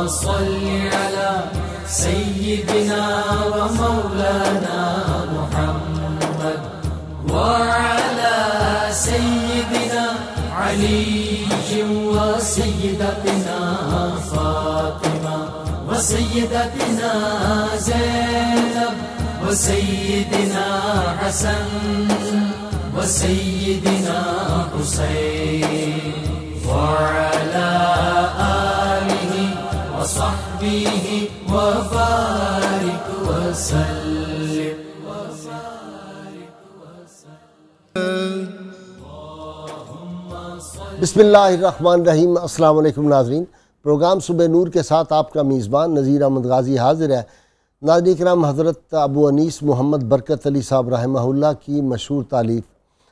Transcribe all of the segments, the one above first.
صل على سيدنا ومولانا محمد وعلى سيدنا علي وسيدتنا فاطمة وسيدتنا زينب وسيدنا حسن وسيدنا حسين وعلى آله وصحبه وبارك وسلم. بسم اللہ الرحمن الرحیم. السلام علیکم ناظرین. پروگرام صبح نور کے ساتھ آپ کا میزبان نذیر احمد غازی حاضر ہے. ناظرین کرام، حضرت ابو انیس محمد برکت علی صاحب رحمہ اللہ کی مشہور تالیف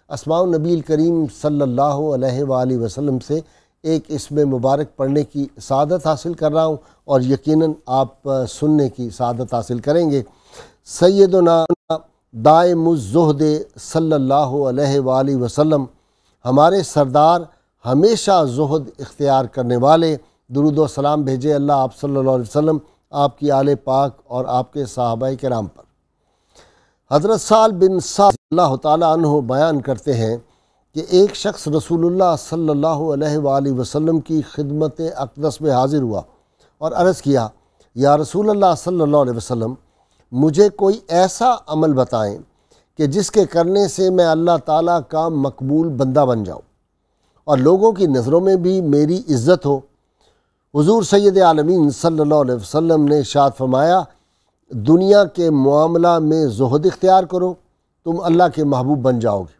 اسماء النبی الکریم صلی اللہ علیہ وآلہ وسلم سے ایک اسم مبارک پڑھنے کی سعادت حاصل کر رہا ہوں اور یقیناً آپ سننے کی سعادت حاصل کریں گے. سیدنا دائم الزہد صلی اللہ علیہ وآلہ وسلم، ہمارے سردار ہمیشہ زہد اختیار کرنے والے، درود و سلام بھیجے اللہ آپ صلی اللہ علیہ وسلم، آپ کی آل پاک اور آپ کے صحابہ کرام پر. حضرت سہل بن سعد اللہ تعالیٰ عنہ بیان کرتے ہیں کہ ایک شخص رسول اللہ صلی اللہ علیہ وآلہ وسلم کی خدمت اقدس میں حاضر ہوا اور عرض کیا، یا رسول اللہ صلی اللہ علیہ وسلم، مجھے کوئی ایسا عمل بتائیں کہ جس کے کرنے سے میں اللہ تعالیٰ کا مقبول بندہ بن جاؤں اور لوگوں کی نظروں میں بھی میری عزت ہو. حضور سید عالمین صلی اللہ علیہ وسلم نے ارشاد فرمایا، دنیا کے معاملہ میں زہد اختیار کرو، تم اللہ کے محبوب بن جاؤ گے،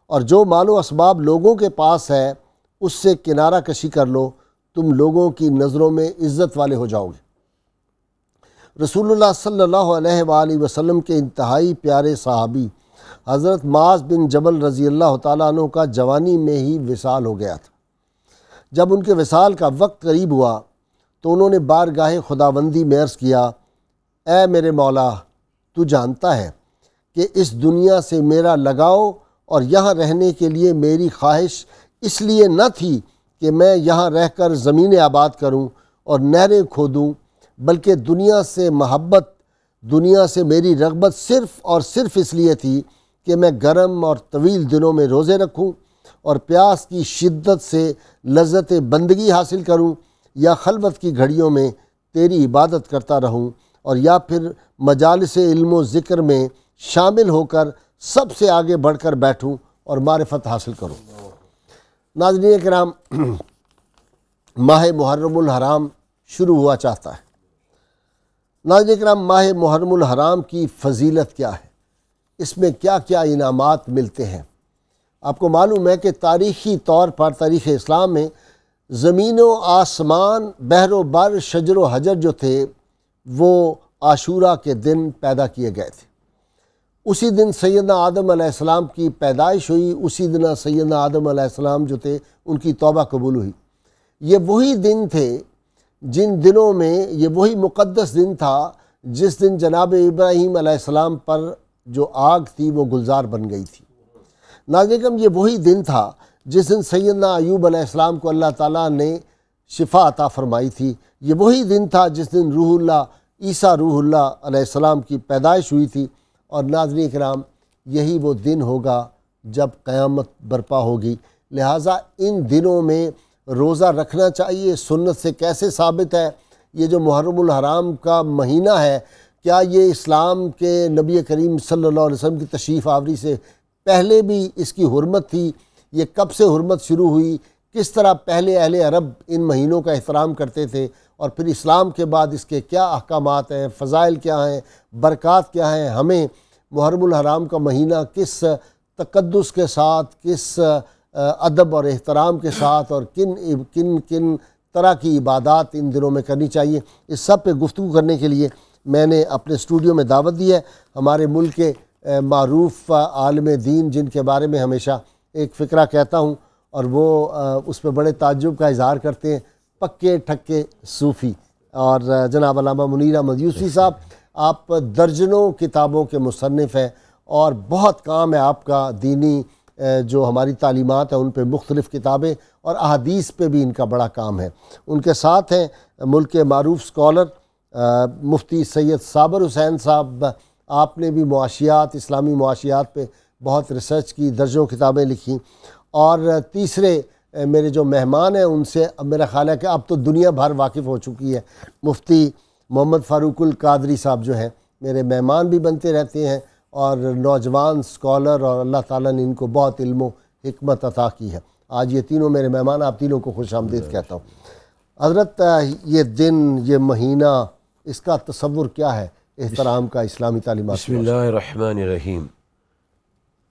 اور جو مال و اسباب لوگوں کے پاس ہے اس سے کنارہ کشی کر لو، تم لوگوں کی نظروں میں عزت والے ہو جاؤ گے. رسول اللہ صلی اللہ علیہ وآلہ وسلم کے انتہائی پیارے صحابی حضرت معاذ بن جبل رضی اللہ تعالیٰ عنہ کا جوانی میں ہی وصال ہو گیا تھا. جب ان کے وصال کا وقت قریب ہوا تو انہوں نے بارگاہ خداوندی میں عرض کیا، اے میرے مولا، تو جانتا ہے کہ اس دنیا سے میرا لگاؤ اور یہاں رہنے کے لیے میری خواہش اس لیے نہ تھی کہ میں یہاں رہ کر زمینیں آباد کروں اور نہریں کھودوں، بلکہ دنیا سے محبت، دنیا سے میری رغبت صرف اور صرف اس لیے تھی کہ میں گرم اور طویل دنوں میں روزے رکھوں اور پیاس کی شدت سے لذت بندگی حاصل کروں، یا خلوت کی گھڑیوں میں تیری عبادت کرتا رہوں، اور یا پھر مجالس علم و ذکر میں شامل ہو کر سب سے آگے بڑھ کر بیٹھوں اور معرفت حاصل کروں. ناظرین کرام، ماہ محرم الحرام شروع ہوا چاہتا ہے. ناظرین کرام، ماہ محرم الحرام کی فضیلت کیا ہے؟ اس میں کیا کیا انعامات ملتے ہیں؟ آپ کو معلوم ہے کہ تاریخی طور پر تاریخ اسلام میں زمین و آسمان، بحر و بر، شجر و حجر جو تھے وہ عاشوراء کے دن پیدا کیے گئے تھے. اسی دن سیدنا آدم علیہ السلام کی پیدائش ہوئی، اسی دن سیدنا آدم علیہ السلام جو تھے ان کی توبہ قبول ہوئی. یہ وہی دن تھے جن دنوں میں، یہ وہی مقدس دن تھا جس دن جناب ابراہیم علیہ السلام پر جو آگ تھی وہ گلزار بن گئی تھی. ناظرین، یہ وہی دن تھا جس دن سیدنا ایوب علیہ السلام کو اللہ تعالیٰ نے شفا عطا فرمائی تھی. یہ وہی دن تھا جس دن روح اللہ، عیسیٰ روح اللہ علیہ السلام کی پیدائش ہوئی تھی. اور ناظرین کرام، یہی وہ دن ہوگا جب قیامت برپا ہوگی. لہٰذا ان دنوں میں روزہ رکھنا چاہیے. سنت سے کیسے ثابت ہے؟ یہ جو محرم الحرام کا مہینہ ہے، کیا یہ اسلام کے نبی کریم صلی اللہ علیہ وسلم کی تشریف آوری سے پہلے بھی اس کی حرمت تھی؟ یہ کب سے حرمت شروع ہوئی؟ کس طرح پہلے اہل عرب ان مہینوں کا احترام کرتے تھے، اور پھر اسلام کے بعد اس کے کیا احکامات ہیں، فضائل کیا ہیں، برکات کیا ہیں؟ ہمیں محرم الحرام کا مہینہ کس تقدس کے ساتھ، کس ادب اور احترام کے ساتھ، اور کن طرح کی عبادات ان دنوں میں کرنی چاہیے، اس سب پہ گفتگو کرنے کے لیے میں نے اپنے اسٹوڈیو میں دعوت دی ہے ہمارے ملک کے معروف عالم دین، جن کے بارے میں ہمیشہ ایک فقرہ کہتا ہوں اور وہ اس پہ بڑے تعجب کا اظہار کرتے ہیں، پکے ٹھکے صوفی. اور جناب علامہ منیر احمد یوسفی صاحب، آپ درجنوں کتابوں کے مصنف ہیں اور بہت کام ہے آپ کا دینی جو ہماری تعلیمات ہیں ان پہ مختلف کتابیں اور احادیث پہ بھی ان کا بڑا کام ہے۔ ان کے ساتھ ہیں ملک کے معروف اسکالر مفتی سید صابر حسین صاحب، آپ نے بھی معاشیات، اسلامی معاشیات پہ بہت ریسرچ کی، درجنوں کتابیں لکھی۔ اور تیسرے میرے جو مہمان ہیں ان سے اب میرا خیال ہے کہ اب تو دنیا بھر واقف ہو چکی ہے، مفتی محمد فاروق القادری صاحب جو ہیں میرے مہمان بھی بنتے رہتے ہیں اور نوجوان اسکالر، اور اللہ تعالیٰ نے ان کو بہت علم و حکمت عطا کی ہے۔ آج یہ تینوں میرے مہمان، آپ تینوں کو خوش آمدید کہتا ہوں۔ حضرت یہ دن، یہ مہینہ، اس کا تصور کیا ہے احترام کا اسلامی تعلیمات؟ بسم اللہ الرحمن الرحیم۔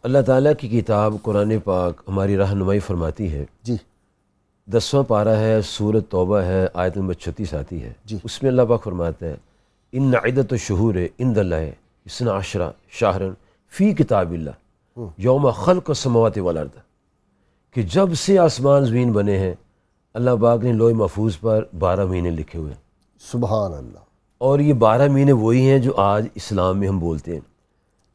اللہ تعالیٰ کی کتاب قرآن پاک ہماری رہنمائی فرماتی ہے۔ جی 10واں پارہ ہے، سورۃ توبہ ہے، آیت نمبر 36 آتی ہے۔ جی اس میں اللہ پاک فرماتا ہے ان عدۃ الشہور عند اللہ 12 شہرا فی کتاب اللہ یوم خلق السماوات والارض، کہ جب سے آسمان زمین بنے ہیں اللہ پاک نے لوح محفوظ پر 12 مہینے لکھے ہوئے ہیں۔ سبحان اللہ۔ اور یہ 12 مہینے وہی ہیں جو آج اسلام میں ہم بولتے ہیں،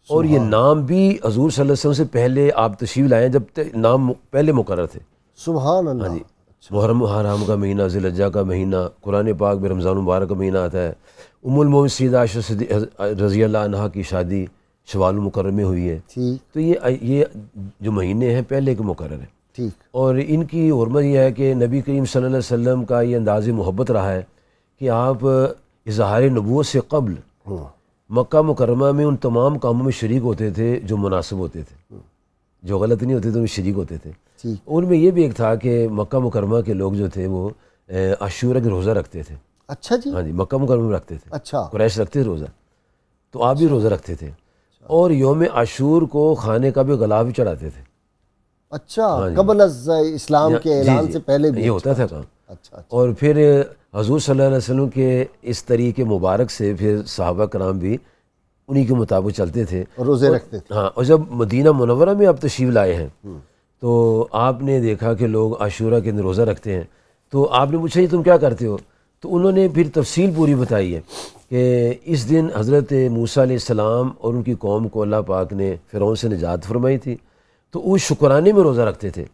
اور یہ نام بھی حضور صلی اللہ علیہ وسلم سے پہلے آپ تشریف لائے ہیں، جب نام پہلے مقرر تھے۔ سبحان اللہ۔ محرم حرام کا مہینہ، ذی الحجہ کا مہینہ، قرآن پاک میں رمضان مبارک کا مہینہ آتا ہے۔ ام المومنین سیدہ عائشہ رضی اللہ عنہا کی شادی شوال المکرم میں ہوئی ہے۔ ٹھیک تو یہ جو مہینے ہیں پہلے کے مقرر ہیں، ٹھیک۔ اور ان کی حرمت یہ ہے کہ نبی کریم صلی اللہ علیہ وسلم کا یہ انداز محبت رہا ہے کہ آپ اظہار نبوت سے قبل مکہ مکرمہ میں ان تمام کاموں میں شریک ہوتے تھے جو مناسب ہوتے تھے، جو غلط نہیں ہوتے تھے ان میں شریک ہوتے تھے۔ ان میں یہ بھی ایک تھا کہ مکہ مکرمہ کے لوگ جو تھے وہ عاشورہ کے روزہ رکھتے تھے۔ اچھا جی۔ ہاں جی، مکہ مکرمہ میں رکھتے تھے، اچھا قریش رکھتے تھے روزہ، تو آپ بھی روزہ رکھتے تھے، اور یوم عاشور کو کھانے کا بھی غلاف بھی چڑھاتے تھے۔ اچھا، قبل از اسلام کے اعلان سے پہلے بھی یہ ہوتا تھا کام۔ اچھا۔ اور پھر حضور صلی اللہ علیہ وسلم کے اس طریقے مبارک سے پھر صحابہ کرام بھی انہی کے مطابق چلتے تھے، روزے رکھتے تھے۔ ہاں، اور جب مدینہ منورہ میں آپ تشریف لائے ہیں تو آپ نے دیکھا کہ لوگ عاشورہ کے دن روزہ رکھتے ہیں، تو آپ نے پوچھا یہ تم کیا کرتے ہو؟ تو انہوں نے پھر تفصیل پوری بتائی ہے کہ اس دن حضرت موسیٰ علیہ السلام اور ان کی قوم کو اللہ پاک نے فرعون سے نجات فرمائی تھی، تو وہ شکرانے میں روزہ رکھتے تھے۔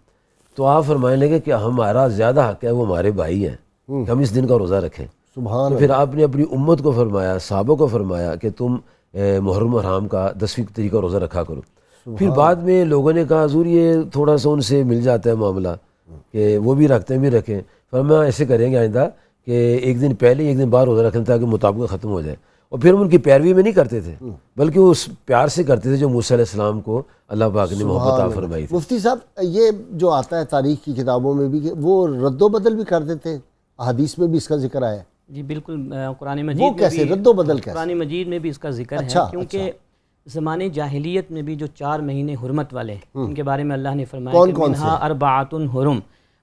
تو آپ فرمانے لگے کہ ہمارا زیادہ حق ہے، وہ ہمارے بھائی ہیں، کہ ہم اس دن کا روزہ رکھیں۔ سبحان تو پھر آپ نے اپنی امت کو فرمایا، صحابہ کو فرمایا کہ تم محرم حرام کا 10ویں تاریخ کا روزہ رکھا کرو۔ پھر بعد میں لوگوں نے کہا حضور یہ تھوڑا سا ان سے مل جاتا ہے معاملہ کہ وہ بھی رکھتے ہیں بھی رکھیں، فرمایا ایسے کریں گے آئندہ کہ ایک دن پہلے ایک دن بعد روزہ رکھیں تاکہ مطابقت ختم ہو جائے۔ اور پھر ہم ان کی پیروی میں نہیں کرتے تھے بلکہ وہ اس پیار سے کرتے تھے جو موسیٰ علیہ السلام کو اللہ پاک نے محبت عطا فرمائی تھی۔ مفتی صاحب یہ جو آتا ہے تاریخ کی کتابوں میں بھی کہ وہ رد و بدل بھی کر دیتے، حدیث میں بھی اس کا ذکر آیا ہے؟ جی بالکل، قرآن مجید وہ میں کیسے بھی رد و بدل کیسے؟ قرآن مجید میں بھی اس کا ذکر ہے، اچھا، کیونکہ زمانے جاہلیت میں بھی جو 4 مہینے حرمت والے ہیں ان کے بارے میں اللہ نے فرمایا کہ منہا اربعۃ حرم،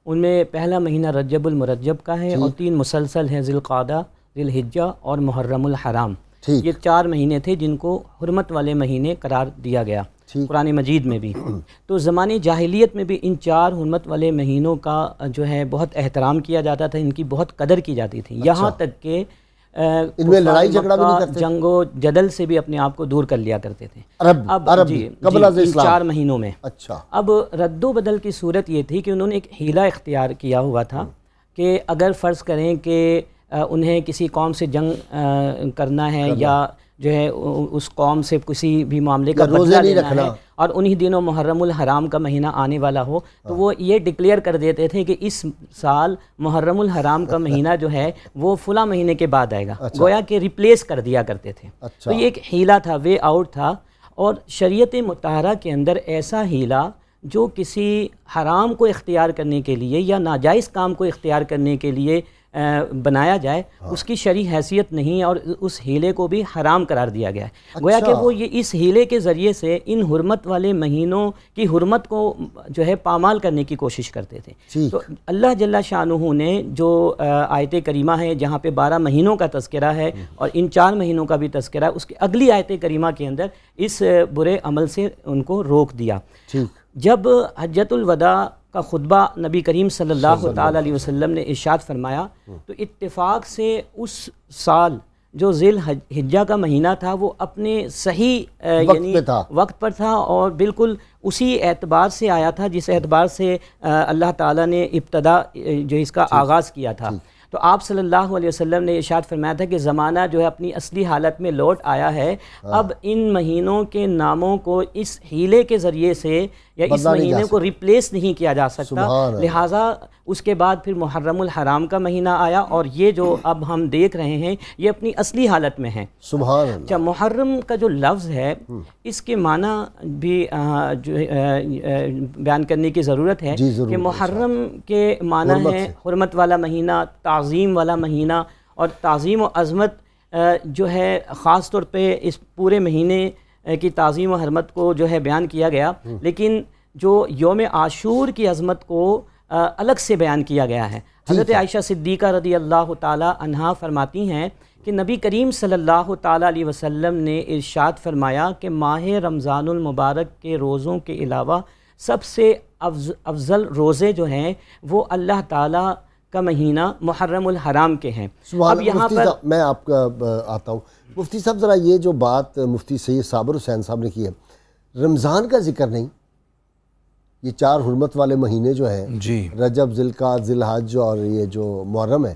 ان میں پہلا مہینہ رجب المرجب کا ہے، اور 3 مسلسل ہیں ذی القعدہ، ذی الحجہ اور محرم الحرام۔ یہ 4 مہینے تھے جن کو حرمت والے مہینے قرار دیا گیا قرآن مجید میں بھی۔ تو زمانے جاہلیت میں بھی ان 4 حرمت والے مہینوں کا جو ہے بہت احترام کیا جاتا تھا، ان کی بہت قدر کی جاتی تھی، یہاں تک کہ ان میں لڑائی جھگڑا بھی نہیں کرتے، جنگ و جدل سے بھی اپنے آپ کو دور کر لیا کرتے تھے عرب جی قبل از اسلام 4 مہینوں میں۔ اچھا، اب رد و بدل کی صورت یہ تھی کہ انہوں نے ایک حیلہ اختیار کیا ہوا تھا کہ اگر فرض کریں کہ انہیں کسی قوم سے جنگ کرنا ہے یا جو ہے اس قوم سے کسی بھی معاملے کا بدلہ لینا ہے، اور انہی دنوں محرم الحرام کا مہینہ آنے والا ہو، تو وہ یہ ڈکلیئر کر دیتے تھے کہ اس سال محرم الحرام کا مہینہ جو ہے وہ فلاں مہینے کے بعد آئے گا، گویا کہ ریپلیس کر دیا کرتے تھے۔ تو یہ ایک حیلہ تھا، وے آؤٹ تھا، اور شریعت مطہرہ کے اندر ایسا حیلہ جو کسی حرام کو اختیار کرنے کے لیے یا ناجائز کام کو اختیار کرنے کے لیے بنایا جائے، اس کی شرعی حیثیت نہیں، اور اس ہیلے کو بھی حرام قرار دیا گیا ہے۔ گویا کہ وہ یہ اس ہیلے کے ذریعے سے ان حرمت والے مہینوں کی حرمت کو جو ہے پامال کرنے کی کوشش کرتے تھے۔ تو اللہ جل شانہ نے جو آیت کریمہ ہے جہاں پہ 12 مہینوں کا تذکرہ ہے اور ان 4 مہینوں کا بھی تذکرہ ہے، اس کی اگلی آیت کریمہ کے اندر اس برے عمل سے ان کو روک دیا۔ جب حجۃ الوداع کا خطبہ نبی کریم صلی اللہ تعالیٰ علیہ وسلم نے ارشاد فرمایا تو اتفاق سے اس سال جو ذی الحجہ کا مہینہ تھا وہ اپنے صحیح یعنی وقت پر تھا، اور بالکل اسی اعتبار سے آیا تھا جس اعتبار سے اللہ تعالیٰ نے ابتدا جو اس کا آغاز کیا تھا۔ تو آپ صلی اللہ علیہ وسلم نے ارشاد فرمایا تھا کہ زمانہ جو ہے اپنی اصلی حالت میں لوٹ آیا ہے، اب ان مہینوں کے ناموں کو اس ہیلے کے ذریعے سے یا اس مہینے کو ریپلیس نہیں کیا جا سکتا، لہٰذا اس کے بعد پھر محرم الحرام کا مہینہ آیا، اور یہ جو اب ہم دیکھ رہے ہیں یہ اپنی اصلی حالت میں ہیں۔ سبحان اللہ۔ اچھا، محرم کا جو لفظ ہے اس کے معنی بھی جو بیان کرنے کی ضرورت ہے کہ محرم کے معنی ہے حرمت والا مہینہ، تعظیم والا مہینہ، اور تعظیم و عظمت جو ہے خاص طور پہ اس پورے مہینے کی تعظیم و حرمت کو جو ہے بیان کیا گیا، لیکن جو یوم عاشور کی عظمت کو الگ سے بیان کیا گیا ہے۔ حضرت عائشہ صدیقہ رضی اللہ تعالی عنہا فرماتی ہیں کہ نبی کریم صلی اللہ تعالی علیہ وسلم نے ارشاد فرمایا کہ ماہ رمضان المبارک کے روزوں کے علاوہ سب سے افضل روزے جو ہیں وہ اللہ تعالیٰ کا مہینہ محرم الحرام کے ہیں۔ اب یہاں پر میں آپ کا آتا ہوں مفتی صاحب، ذرا یہ جو بات مفتی سید صابر حسین صاحب نے کی ہے، رمضان کا ذکر نہیں، یہ 4 حرمت والے مہینے جو ہیں جی، رجب، ذوالقعدہ، ذی الحج اور یہ جو محرم ہے،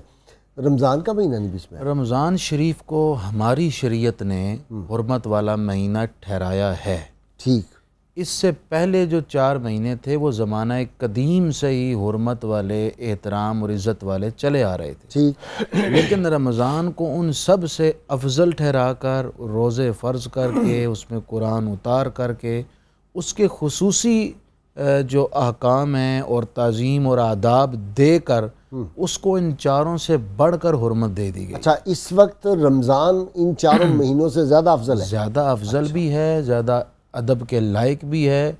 رمضان کا مہینہ نہیں بیچ میں؟ رمضان شریف کو ہماری شریعت نے حرمت والا مہینہ ٹھہرایا ہے۔ ٹھیک، اس سے پہلے جو 4 مہینے تھے وہ زمانہ قدیم سے ہی حرمت والے، احترام اور عزت والے چلے آ رہے تھے، ٹھیک، لیکن رمضان کو ان سب سے افضل ٹھہرا کر، روزے فرض کر کے، اس میں قرآن اتار کر کے، اس کے خصوصی جو احکام ہیں اور تعظیم اور آداب دے کر اس کو ان 4 سے بڑھ کر حرمت دے دی گئی۔ اچھا، اس وقت رمضان ان 4 مہینوں سے زیادہ افضل ہے؟ زیادہ افضل بھی ہے، زیادہ ادب کے لائق بھی ہے،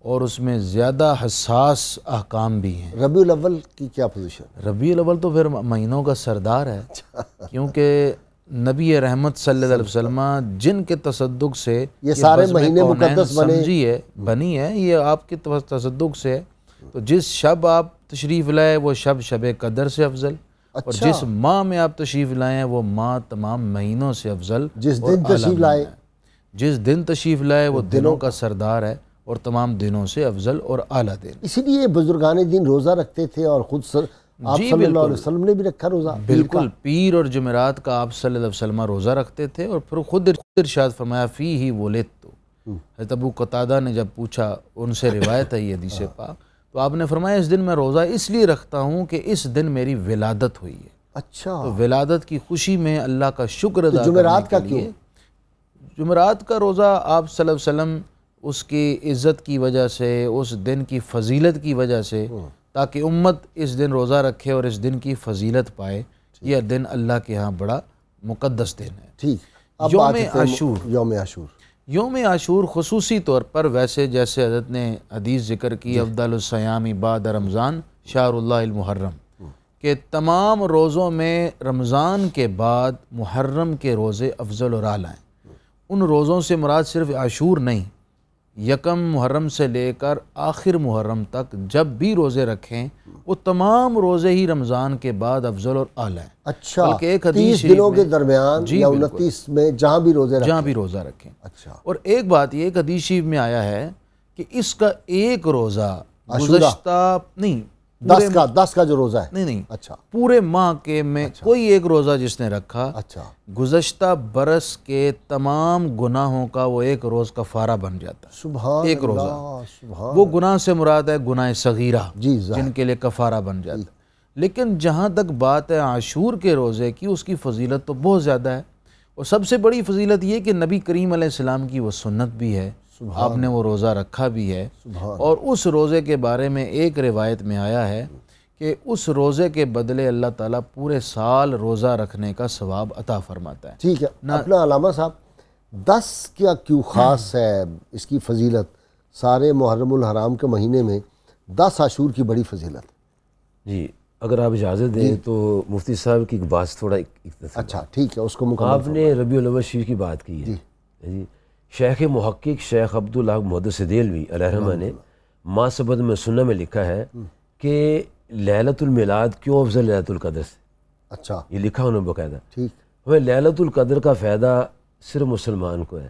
اور اس میں زیادہ حساس احکام بھی ہیں۔ ربیع الاول کی کیا پوزیشن؟ ربیع الاول تو پھر مہینوں کا سردار ہے، کیونکہ نبی رحمت صلی اللہ علیہ وسلم جن کے تصدق سے یہ سارے مہینے مقدس بنی ہے، یہ آپ کے تصدق سے ہے۔ تو جس شب آپ تشریف لائے وہ شب قدر سے افضل، اور جس ماہ میں آپ تشریف لائے وہ ماہ تمام مہینوں سے افضل، جس دن تشریف لائے، جس دن تشریف لائے وہ دنوں کا سردار ہے اور تمام دنوں سے افضل اور اعلیٰ دن۔ اسی لیے بزرگان دین روزہ رکھتے تھے، اور خود آپ صلی اللہ علیہ وسلم نے بھی رکھا روزہ۔ بالکل، پیر اور جمعرات کا آپ صلی اللہ علیہ وسلم روزہ رکھتے تھے، اور پھر خود ارشاد فرمایا فیہ ولدت۔ حضرت ابو قتادہ نے جب پوچھا، ان سے روایت ہے یہ حدیث پاک، تو آپ نے فرمایا اس دن میں روزہ اس لیے رکھتا ہوں کہ اس دن میری ولادت ہوئی ہے۔ اچھا، تو ولادت کی خوشی میں اللہ کا شکر ادا کرنے جمعرات کا کے لیے جمعرات کا روزہ آپ صلی اللہ علیہ وسلم اس کی عزت کی وجہ سے، اس دن کی فضیلت کی وجہ سے، تاکہ امت اس دن روزہ رکھے اور اس دن کی فضیلت پائے، یہ دن اللہ کے ہاں بڑا مقدس دن ہے۔ ٹھیک، یوم عاشور، یوم عاشور، یوم عاشور خصوصی طور پر، ویسے جیسے حضرت نے حدیث ذکر کی افضل الصیام بعد رمضان شہر اللہ المحرم، کہ تمام روزوں میں رمضان کے بعد محرم کے روزے افضل اور اعلیٰ ہیں۔ ان روزوں سے مراد صرف عاشور نہیں، یکم محرم سے لے کر آخر محرم تک جب بھی روزے رکھیں وہ تمام روزے ہی رمضان کے بعد افضل اور اعلیٰ ہیں۔ اچھا، بلکہ ایک حدیث 30 دنوں کے درمیان یا 29 میں جہاں بھی روزہ رکھیں۔ اچھا، اور ایک بات یہ، ایک حدیث شریف میں آیا ہے کہ اس کا ایک روزہ گزشتہ نہیں، 10 کا جو روزہ ہے، نہیں، اچھا، پورے ماہ کے میں کوئی ایک روزہ جس نے رکھا، اچھا، گزشتہ برس کے تمام گناہوں کا وہ ایک روز کفارہ بن جاتا ہے۔ سبحان ایک روزہ، اللہ، سبحان، وہ گناہ سے مراد ہے گناہ صغیرہ، جی، جن کے لیے کفارہ بن جاتا ہے۔ لیکن جہاں تک بات ہے عاشور کے روزے کی، اس کی فضیلت تو بہت زیادہ ہے، اور سب سے بڑی فضیلت یہ کہ نبی کریم علیہ السلام کی وہ سنت بھی ہے، آپ نے وہ روزہ رکھا بھی ہے، اور اس روزے کے بارے میں ایک روایت میں آیا ہے کہ اس روزے کے بدلے اللہ تعالیٰ پورے سال روزہ رکھنے کا ثواب عطا فرماتا ہے۔ ٹھیک ہے، اپنا علامہ صاحب 10 کیا کیوں خاص ہے اس کی فضیلت؟ سارے محرم الحرام کے مہینے میں 10 عاشور کی بڑی فضیلت۔ جی، اگر آپ اجازت دیں تو مفتی صاحب کی بات تھوڑا اچھا ٹھیک ہے، اس کو مکمل آپ نے ربیع الاول شریف کی بات کی ہے جی۔ شیخ محقق شیخ عبداللہ محدث دہلوی علیہ رحمہ نے ما ثبت من سنہ میں لکھا ہے کہ لیلۃ المیلاد کیوں افضل لیلۃ القدر سے، اچھا، یہ لکھا انہوں نے باقاعدہ۔ ٹھیک، ہمیں لیلۃ القدر کا فائدہ صرف مسلمان کو ہے،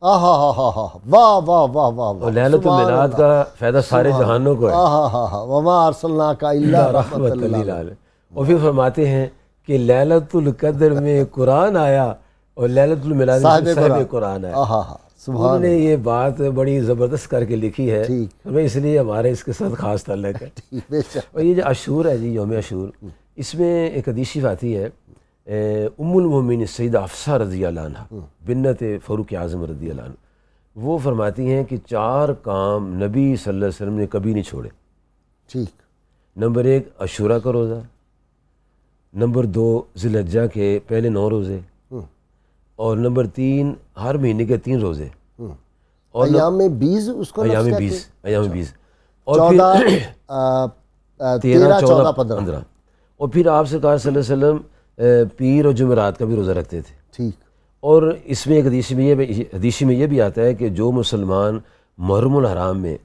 واہ واہ واہ واہ واہ، اور لیلۃ المیلاد کا فائدہ سارے جہانوں کو ہے، وما ارسلناک الا رحمۃ للعالمین۔ اور پھر فرماتے ہیں کہ لیلۃ القدر میں قرآن آیا اور لیلۃ المیلاد میں صاحب قرآن آیا۔ انہوں نے یہ بات بڑی زبردست کر کے لکھی ہے، ہمیں اس لیے ہمارے اس کے ساتھ خاص تعلق ہے۔ اور یہ جو عاشور ہے جی، یوم عاشور، اس میں ایک حدیث شریف آتی ہے، ام المومنین سیدہ حفصہ رضی اللہ عنہ بنت فاروق اعظم رضی اللہ عنہ، وہ فرماتی ہیں کہ 4 کام نبی صلی اللہ علیہ وسلم نے کبھی نہیں چھوڑے۔ ٹھیک، نمبر 1 عاشورہ کا روزہ، نمبر 2 ذی الحجہ کے پہلے 9 روزے، اور نمبر 3 ہر مہینے کے 3 روزے، اور ایام 20 اس کو ایام 20 اور 14 13 14 15، اور پھر آپ سرکار صلی اللہ علیہ وسلم پیر اور جمعرات کا بھی روزہ رکھتے تھے۔ ٹھیک، اور اس میں ایک حدیث میں یہ بھی آتا ہے کہ جو مسلمان محرم الحرام میں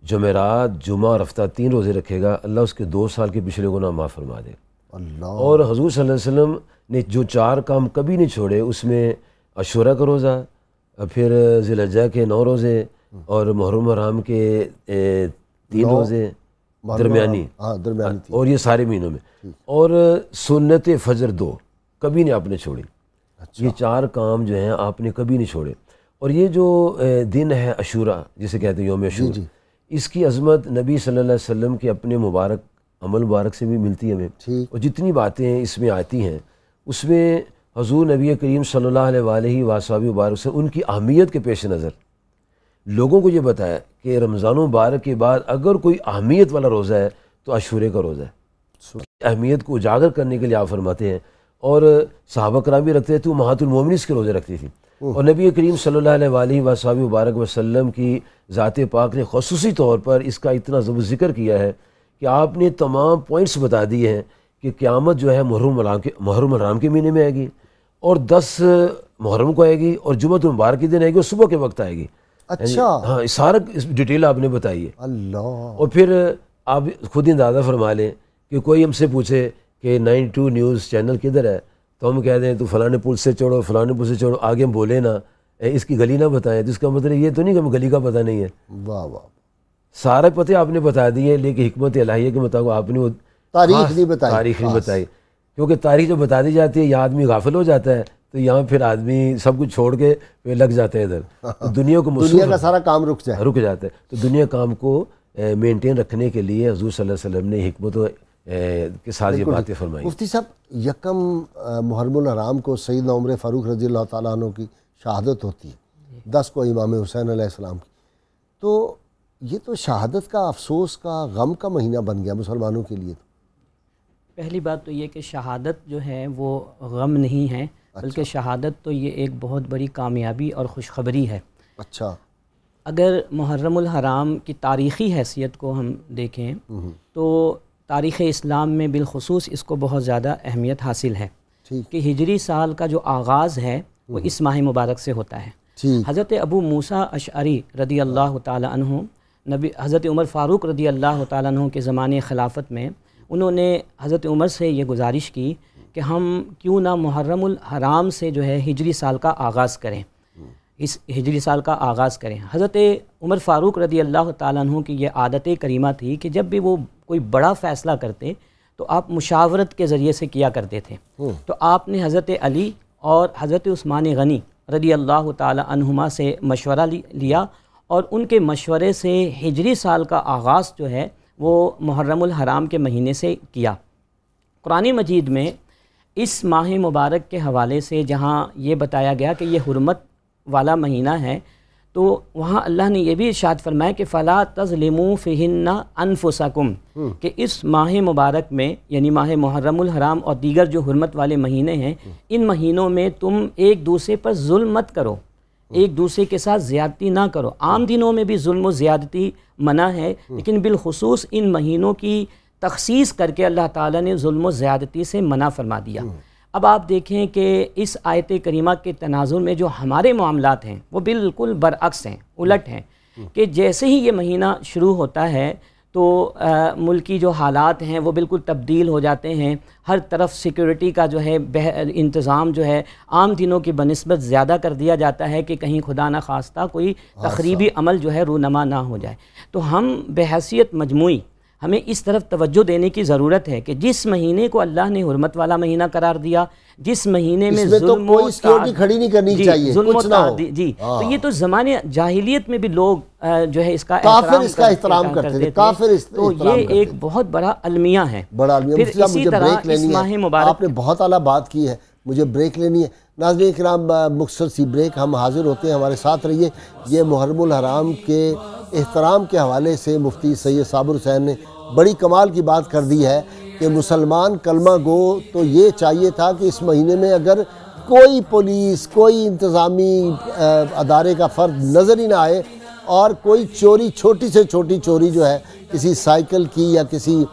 جمعرات، جمعہ اور ہفتہ 3 روزے رکھے گا، اللہ اس کے 2 سال کے پچھلے گناہ معاف فرما دے۔ اللہ، اور حضور صلی اللہ علیہ وسلم نے جو 4 کام کبھی نہیں چھوڑے، اس میں عاشورہ کا روزہ، پھر ذی الحجہ کے 9 روزے، اور محرم الحرام کے 3 روزے درمیانی، اور یہ سارے مہینوں میں، اور سنت فجر 2 کبھی نہیں آپ نے چھوڑی۔ یہ 4 کام جو ہیں آپ نے کبھی نہیں چھوڑے۔ اور یہ جو دن ہے عاشورہ جسے کہتے ہیں یوم عاشور، اس کی عظمت نبی صلی اللہ علیہ وسلم کے اپنے مبارک عمل مبارک سے بھی ملتی ہے ہمیں، اور جتنی باتیں اس میں آتی ہیں اس میں حضور نبی کریم صلی اللہ علیہ وآلہ وبارک سے ان کی اہمیت کے پیش نظر لوگوں کو یہ بتایا کہ رمضان مبارک کے بعد اگر کوئی اہمیت والا روزہ ہے تو عاشورے کا روزہ ہے۔ اہمیت کو اجاگر کرنے کے لیے آپ فرماتے ہیں، اور صحابہ کرام بھی رکھتے تھے، امہات المومنین اس کے روزے رکھتی تھی، اور نبی کریم صلی اللہ علیہ وآلہ وبارک وسلم کی ذات پاک نے خصوصی طور پر اس کا اتنا ذکر کیا ہے کہ آپ نے تمام پوائنٹس بتا دیے ہیں کہ قیامت جو ہے محرم الحرام کے مہینے میں آئے گی، اور 10 محرم کو آئے گی، اور جمعۃ المبارک کے دن آئے گی، اور صبح کے وقت آئے گی۔ اچھا، ہاں، سارا ڈیٹیل آپ نے بتائی ہے۔ اللہ، اور پھر آپ خود ہی اندازہ فرما لیں کہ کوئی ہم سے پوچھے کہ 92 نیوز چینل کدھر ہے، تو ہم کہہ دیں تو فلانے پل سے چڑھو، فلانے پل سے چڑھو، آگے ہم بولے نا اس کی گلی نہ بتائیں، تو اس کا مطلب یہ تو نہیں کہ ہمیں گلی کا پتہ نہیں ہے، واہ واہ، سارے پتہ آپ نے بتا دیے، لیکن حکمت الہیہ کے مطابق آپ نے وہ تاریخ نہیں بتائی، تاریخ نہیں بتائی، کیونکہ تاریخ جو بتا دی جاتی ہے یہ آدمی غافل ہو جاتا ہے، تو یہاں پھر آدمی سب کچھ چھوڑ کے پھر لگ جاتا ہے ادھر، تو دنیا کو دنیا کا سارا کام رک جاتا ہے۔ تو دنیا کام کو مینٹین رکھنے کے لیے حضور صلی اللہ علیہ وسلم نے حکمت کے ساتھ یہ باتیں فرمائی۔ مفتی صاحب، یکم محرم الحرام کو سیدنا عمر فاروق رضی اللہ تعالیٰ عنہ کی شہادت ہوتی ہے، 10 کو امام حسین علیہ السلام کی، تو یہ تو شہادت کا، افسوس کا، غم کا مہینہ بن گیا مسلمانوں کے لیے۔ پہلی بات تو یہ کہ شہادت جو ہے وہ غم نہیں ہے، بلکہ شہادت تو یہ ایک بہت بڑی کامیابی اور خوشخبری ہے۔ اچھا، اگر محرم الحرام کی تاریخی حیثیت کو ہم دیکھیں تو تاریخ اسلام میں بالخصوص اس کو بہت زیادہ اہمیت حاصل ہے کہ ہجری سال کا جو آغاز ہے وہ اس ماہ مبارک سے ہوتا ہے۔ حضرت ابو موسیٰ اشعری رضی اللہ تعالی عنہ، حضرت عمر فاروق رضی اللہ تعالیٰ عنہ کے زمانے خلافت میں انہوں نے حضرت عمر سے یہ گزارش کی کہ ہم کیوں نہ محرم الحرام سے جو ہے ہجری سال کا آغاز کریں، اس ہجری سال کا آغاز کریں۔ حضرت عمر فاروق رضی اللہ تعالیٰ عنہ کی یہ عادت کریمہ تھی کہ جب بھی وہ کوئی بڑا فیصلہ کرتے تو آپ مشاورت کے ذریعے سے کیا کرتے تھے، تو آپ نے حضرت علی اور حضرت عثمان غنی رضی اللہ تعالیٰ عنہما سے مشورہ لیا، اور ان کے مشورے سے ہجری سال کا آغاز جو ہے وہ محرم الحرام کے مہینے سے کیا۔ قرآن مجید میں اس ماہ مبارک کے حوالے سے جہاں یہ بتایا گیا کہ یہ حرمت والا مہینہ ہے، تو وہاں اللہ نے یہ بھی ارشاد فرمایا کہ فَلَا تَظْلِمُوا فِيهِنَّ أَنفُسَكُمْ، کہ اس ماہ مبارک میں یعنی ماہ محرم الحرام اور دیگر جو حرمت والے مہینے ہیں، ان مہینوں میں تم ایک دوسرے پر ظلم مت کرو، ایک دوسرے کے ساتھ زیادتی نہ کرو۔ عام دنوں میں بھی ظلم و زیادتی منع ہے، لیکن بالخصوص ان مہینوں کی تخصیص کر کے اللہ تعالیٰ نے ظلم و زیادتی سے منع فرما دیا۔ اب آپ دیکھیں کہ اس آیت کریمہ کے تناظر میں جو ہمارے معاملات ہیں وہ بالکل برعکس ہیں، الٹ ہیں، کہ جیسے ہی یہ مہینہ شروع ہوتا ہے تو ملکی جو حالات ہیں وہ بالکل تبدیل ہو جاتے ہیں. ہر طرف سیکیورٹی کا جو ہے انتظام جو ہے عام دنوں کی بنسبت زیادہ کر دیا جاتا ہے کہ کہیں خدا نہ خواستہ کوئی تخریبی عمل جو ہے رونما نہ ہو جائے. تو ہم بحیثیت مجموعی ہمیں اس طرف توجہ دینے کی ضرورت ہے کہ جس مہینے کو اللہ نے حرمت والا مہینہ قرار دیا, جس مہینے میں ظلم و سیکیورٹی کھڑی نہیں کرنی چاہیے, ظلم و کچھ نہ ہو. جی تو یہ تو زمانے جاہلیت میں بھی لوگ جو ہے اس کا احترام کرتے تھے, کافر تو یہ ایک بہت بڑا المیہ ہے. بڑا المیہ. پھر اسی طرح اس ماہ مبارک آپ نے بہت اعلیٰ بات کی ہے, مجھے بریک لینی ہے. ناظرین کرام, مختصر سی بریک, ہم حاضر ہوتے ہیں, ہمارے ساتھ رہیے. یہ محرم الحرام کے احترام کے حوالے سے مفتی سید صابر حسین نے بڑی کمال کی بات کر دی ہے کہ مسلمان کلمہ گو تو یہ چاہیے تھا کہ اس مہینے میں اگر کوئی پولیس, کوئی انتظامی ادارے کا فرد نظر ہی نہ آئے اور کوئی چوری, چھوٹی سے چھوٹی چوری جو ہے کسی سائیکل کی یا کسی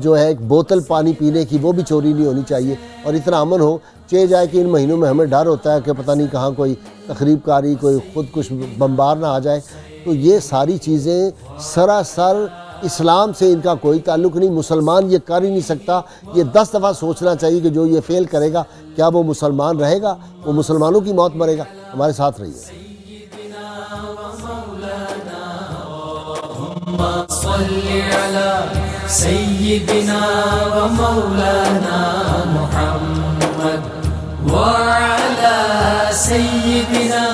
جو ہے ایک بوتل پانی پینے کی, وہ بھی چوری نہیں ہونی چاہیے, اور اتنا امن ہو. چہ جائے کہ ان مہینوں میں ہمیں ڈر ہوتا ہے کہ پتہ نہیں کہاں کوئی تخریب کاری, کوئی خود کچھ بمبار نہ آ جائے. تو یہ ساری چیزیں سراسر اسلام سے ان کا کوئی تعلق نہیں. مسلمان یہ کر ہی نہیں سکتا. یہ 10 دفعہ سوچنا چاہیے کہ جو یہ فیل کرے گا کیا وہ مسلمان رہے گا, وہ مسلمانوں کی موت مرے گا. ہمارے ساتھ رہیے. صلی علی سیدنا و مولانا محمد وعلى سيدنا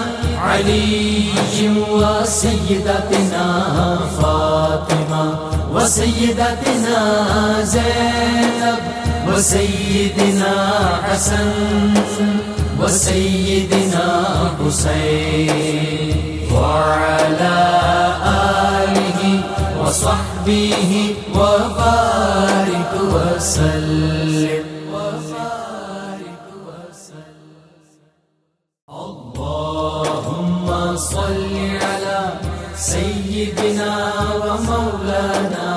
علي وسيدتنا فاطمة وسيدتنا زينب وسيدنا حسن وسيدنا حسين وعلى آله وصحبه وبارك وسلم. اللهم صل على سيدنا ومولانا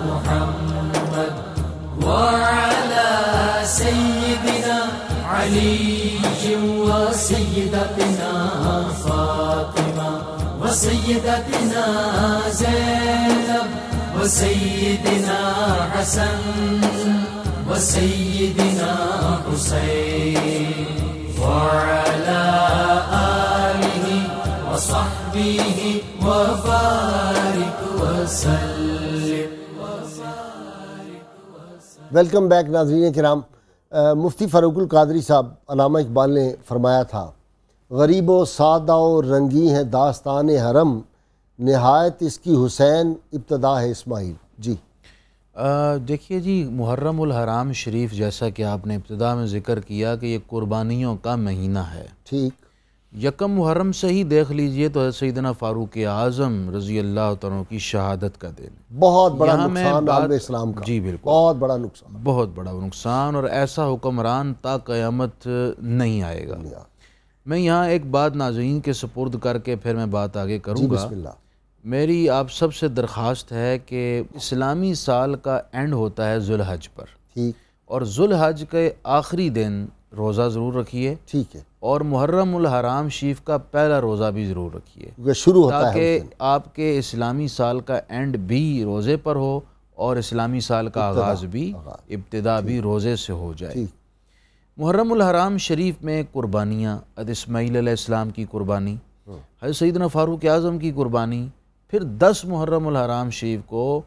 محمد وعلى سيدنا علي وسيدتنا فاطمة وسيدتنا زينب وسيدنا حسن وسيدنا حسين وعلى آله وصحبه وبارك وسلم. ویلکم بیک ناظرین کرام. مفتی فاروق القادری صاحب, علامہ اقبال نے فرمایا تھا, غریب و سادہ و رنگی ہے داستان حرم, نہایت اس کی حسین ابتدا ہے اسماعیل. جی دیکھیے جی, محرم الحرام شریف جیسا کہ آپ نے ابتدا میں ذکر کیا کہ یہ قربانیوں کا مہینہ ہے. ٹھیک. یکم محرم سے ہی دیکھ لیجئے تو سیدنا فاروق اعظم رضی اللہ تعالیٰ کی شہادت کا دن. بہت بڑا نقصان عالم اسلام کا. جی بالکل, بہت بڑا نقصان, بہت بڑا نقصان, اور ایسا حکمران تا قیامت نہیں آئے گا. میں یہاں ایک بات ناظرین کے سپرد کر کے پھر میں بات آگے کروں گا. بسم اللہ. میری آپ سب سے درخواست ہے کہ اسلامی سال کا اینڈ ہوتا ہے ذوالحج پر. ٹھیک. اور ذوالحج کے آخری دن روزہ ضرور رکھیے. ٹھیک ہے. اور محرم الحرام شریف کا پہلا روزہ بھی ضرور رکھیے, شروع ہوتا ہے تاکہ آپ کے اسلامی سال کا اینڈ بھی روزے پر ہو اور اسلامی سال کا آغاز بھی, ابتدا بھی روزے سے ہو جائے. محرم الحرام شریف میں قربانیاں, حضرت اسماعیل علیہ السلام کی قربانی, حضرت سیدنا فاروق اعظم کی قربانی, پھر 10 محرم الحرام شریف کو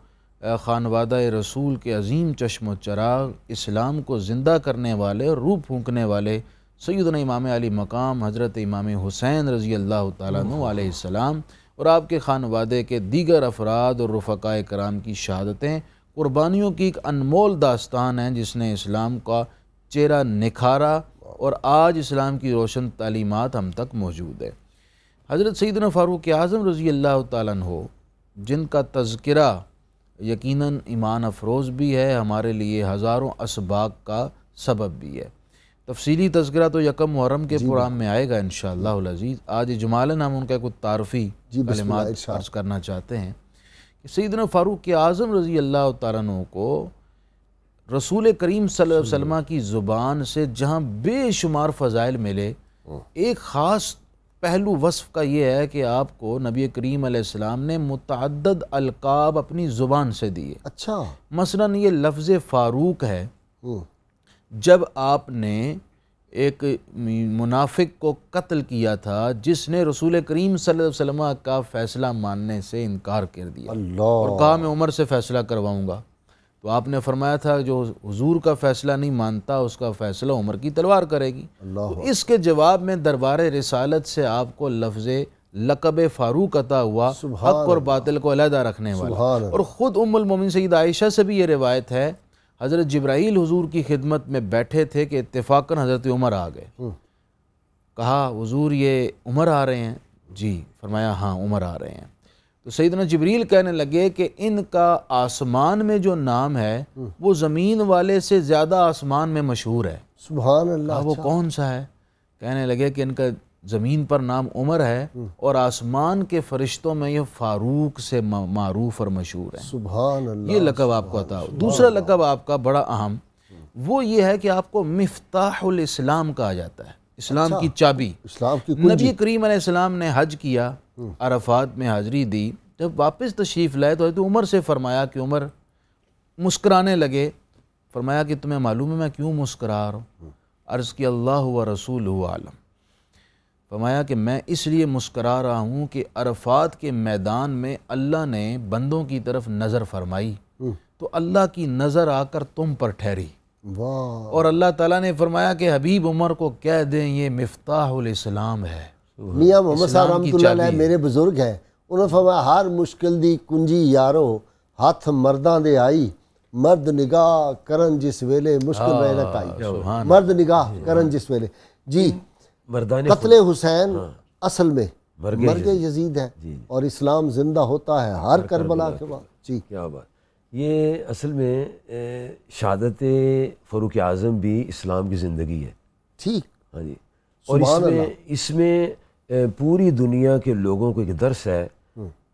خانوادہ رسول کے عظیم چشم و چراغ, اسلام کو زندہ کرنے والے, روح پھونکنے والے سیدنا امام علی مقام حضرت امام حسین رضی اللہ تعالیٰ عنہ علیہ السلام اور آپ کے خانوادے کے دیگر افراد اور رفقائے کرام کی شہادتیں قربانیوں کی ایک انمول داستان ہیں جس نے اسلام کا چہرہ نکھارا اور آج اسلام کی روشن تعلیمات ہم تک موجود ہے. حضرت سیدنا فاروق اعظم رضی اللہ تعالیٰ عنہ جن کا تذکرہ یقیناً ایمان افروز بھی ہے, ہمارے لیے ہزاروں اسباق کا سبب بھی ہے. تفصیلی تذکرہ تو یکم محرم کے پروگرام میں آئے گا انشاءاللہ العزیز. آج اجمالاً ہم ان کا کچھ تعارفی کلمات عرض کرنا چاہتے ہیں کہ سیدنا فاروق اعظم رضی اللہ تعالیٰ عنہ کو رسول کریم صلی اللہ علیہ وسلم کی زبان سے جہاں بے شمار فضائل ملے, ایک خاص پہلو وصف کا یہ ہے کہ آپ کو نبی کریم علیہ السلام نے متعدد القاب اپنی زبان سے دیے. اچھا. مثلا یہ لفظ فاروق ہے. جب آپ نے ایک منافق کو قتل کیا تھا جس نے رسول کریم صلی اللہ علیہ وسلم کا فیصلہ ماننے سے انکار کر دیا اور کہا میں عمر سے فیصلہ کرواؤں گا، تو آپ نے فرمایا تھا جو حضور کا فیصلہ نہیں مانتا اس کا فیصلہ عمر کی تلوار کرے گی. تو اس کے جواب میں دربار رسالت سے آپ کو لفظ لقب فاروق عطا ہوا، حق اور باطل کو علیحدہ رکھنے والا. اور خود ام المومنین سیدہ عائشہ سے بھی یہ روایت ہے، حضرت جبرائیل حضور کی خدمت میں بیٹھے تھے کہ اتفاقاً حضرت عمر آ گئے. کہا حضور یہ عمر آ رہے ہیں؟ جی. فرمایا ہاں عمر آ رہے ہیں. تو سیدنا جبریل کہنے لگے کہ ان کا آسمان میں جو نام ہے وہ زمین والے سے زیادہ آسمان میں مشہور ہے. سبحان اللہ. وہ کون سا ہے؟ کہنے لگے کہ ان کا زمین پر نام عمر ہے اور آسمان کے فرشتوں میں یہ فاروق سے معروف اور مشہور ہے. سبحان اللہ. یہ لقب آپ کو عطا ہو. دوسرا لقب آپ کا بڑا اہم وہ یہ ہے کہ آپ کو مفتاح الاسلام کہا جاتا ہے، اسلام کی چابی. اسلام کی نبی کریم علیہ السلام نے حج کیا، عرفات میں حاضری دی، جب واپس تشریف لائے تو حضرت عمر سے فرمایا کہ عمر مسکرانے لگے. فرمایا کہ تمہیں معلوم ہے میں کیوں مسکرا رہا ہوں؟ عرض کی اللہ و رسولہ عالم. فرمایا کہ میں اس لیے مسکرا رہا ہوں کہ عرفات کے میدان میں اللہ نے بندوں کی طرف نظر فرمائی تو اللہ کی نظر آ کر تم پر ٹھہری. اور اللہ تعالیٰ نے فرمایا کہ حبیب عمر کو کہہ دیں یہ مفتاح الاسلام ہے. میاں محمد صاحب رحمۃ اللہ علیہ میرے بزرگ ہیں، انہوں نے فرمایا ہر مشکل دی کنجی یارو ہاتھ مرداں دے آئی، مرد نگاہ کرن جس ویلے مشکل رحلت آئی. مرد نگاہ کرن جس ویلے. جی. قتل حسین اصل میں مرگ یزید ہے اور اسلام زندہ ہوتا ہے ہر کربلا کے بعد. جی. کیا بات. یہ اصل میں شہادت فاروق اعظم بھی اسلام کی زندگی ہے. ٹھیک. ہاں جی. اور اس میں پوری دنیا کے لوگوں کو ایک درس ہے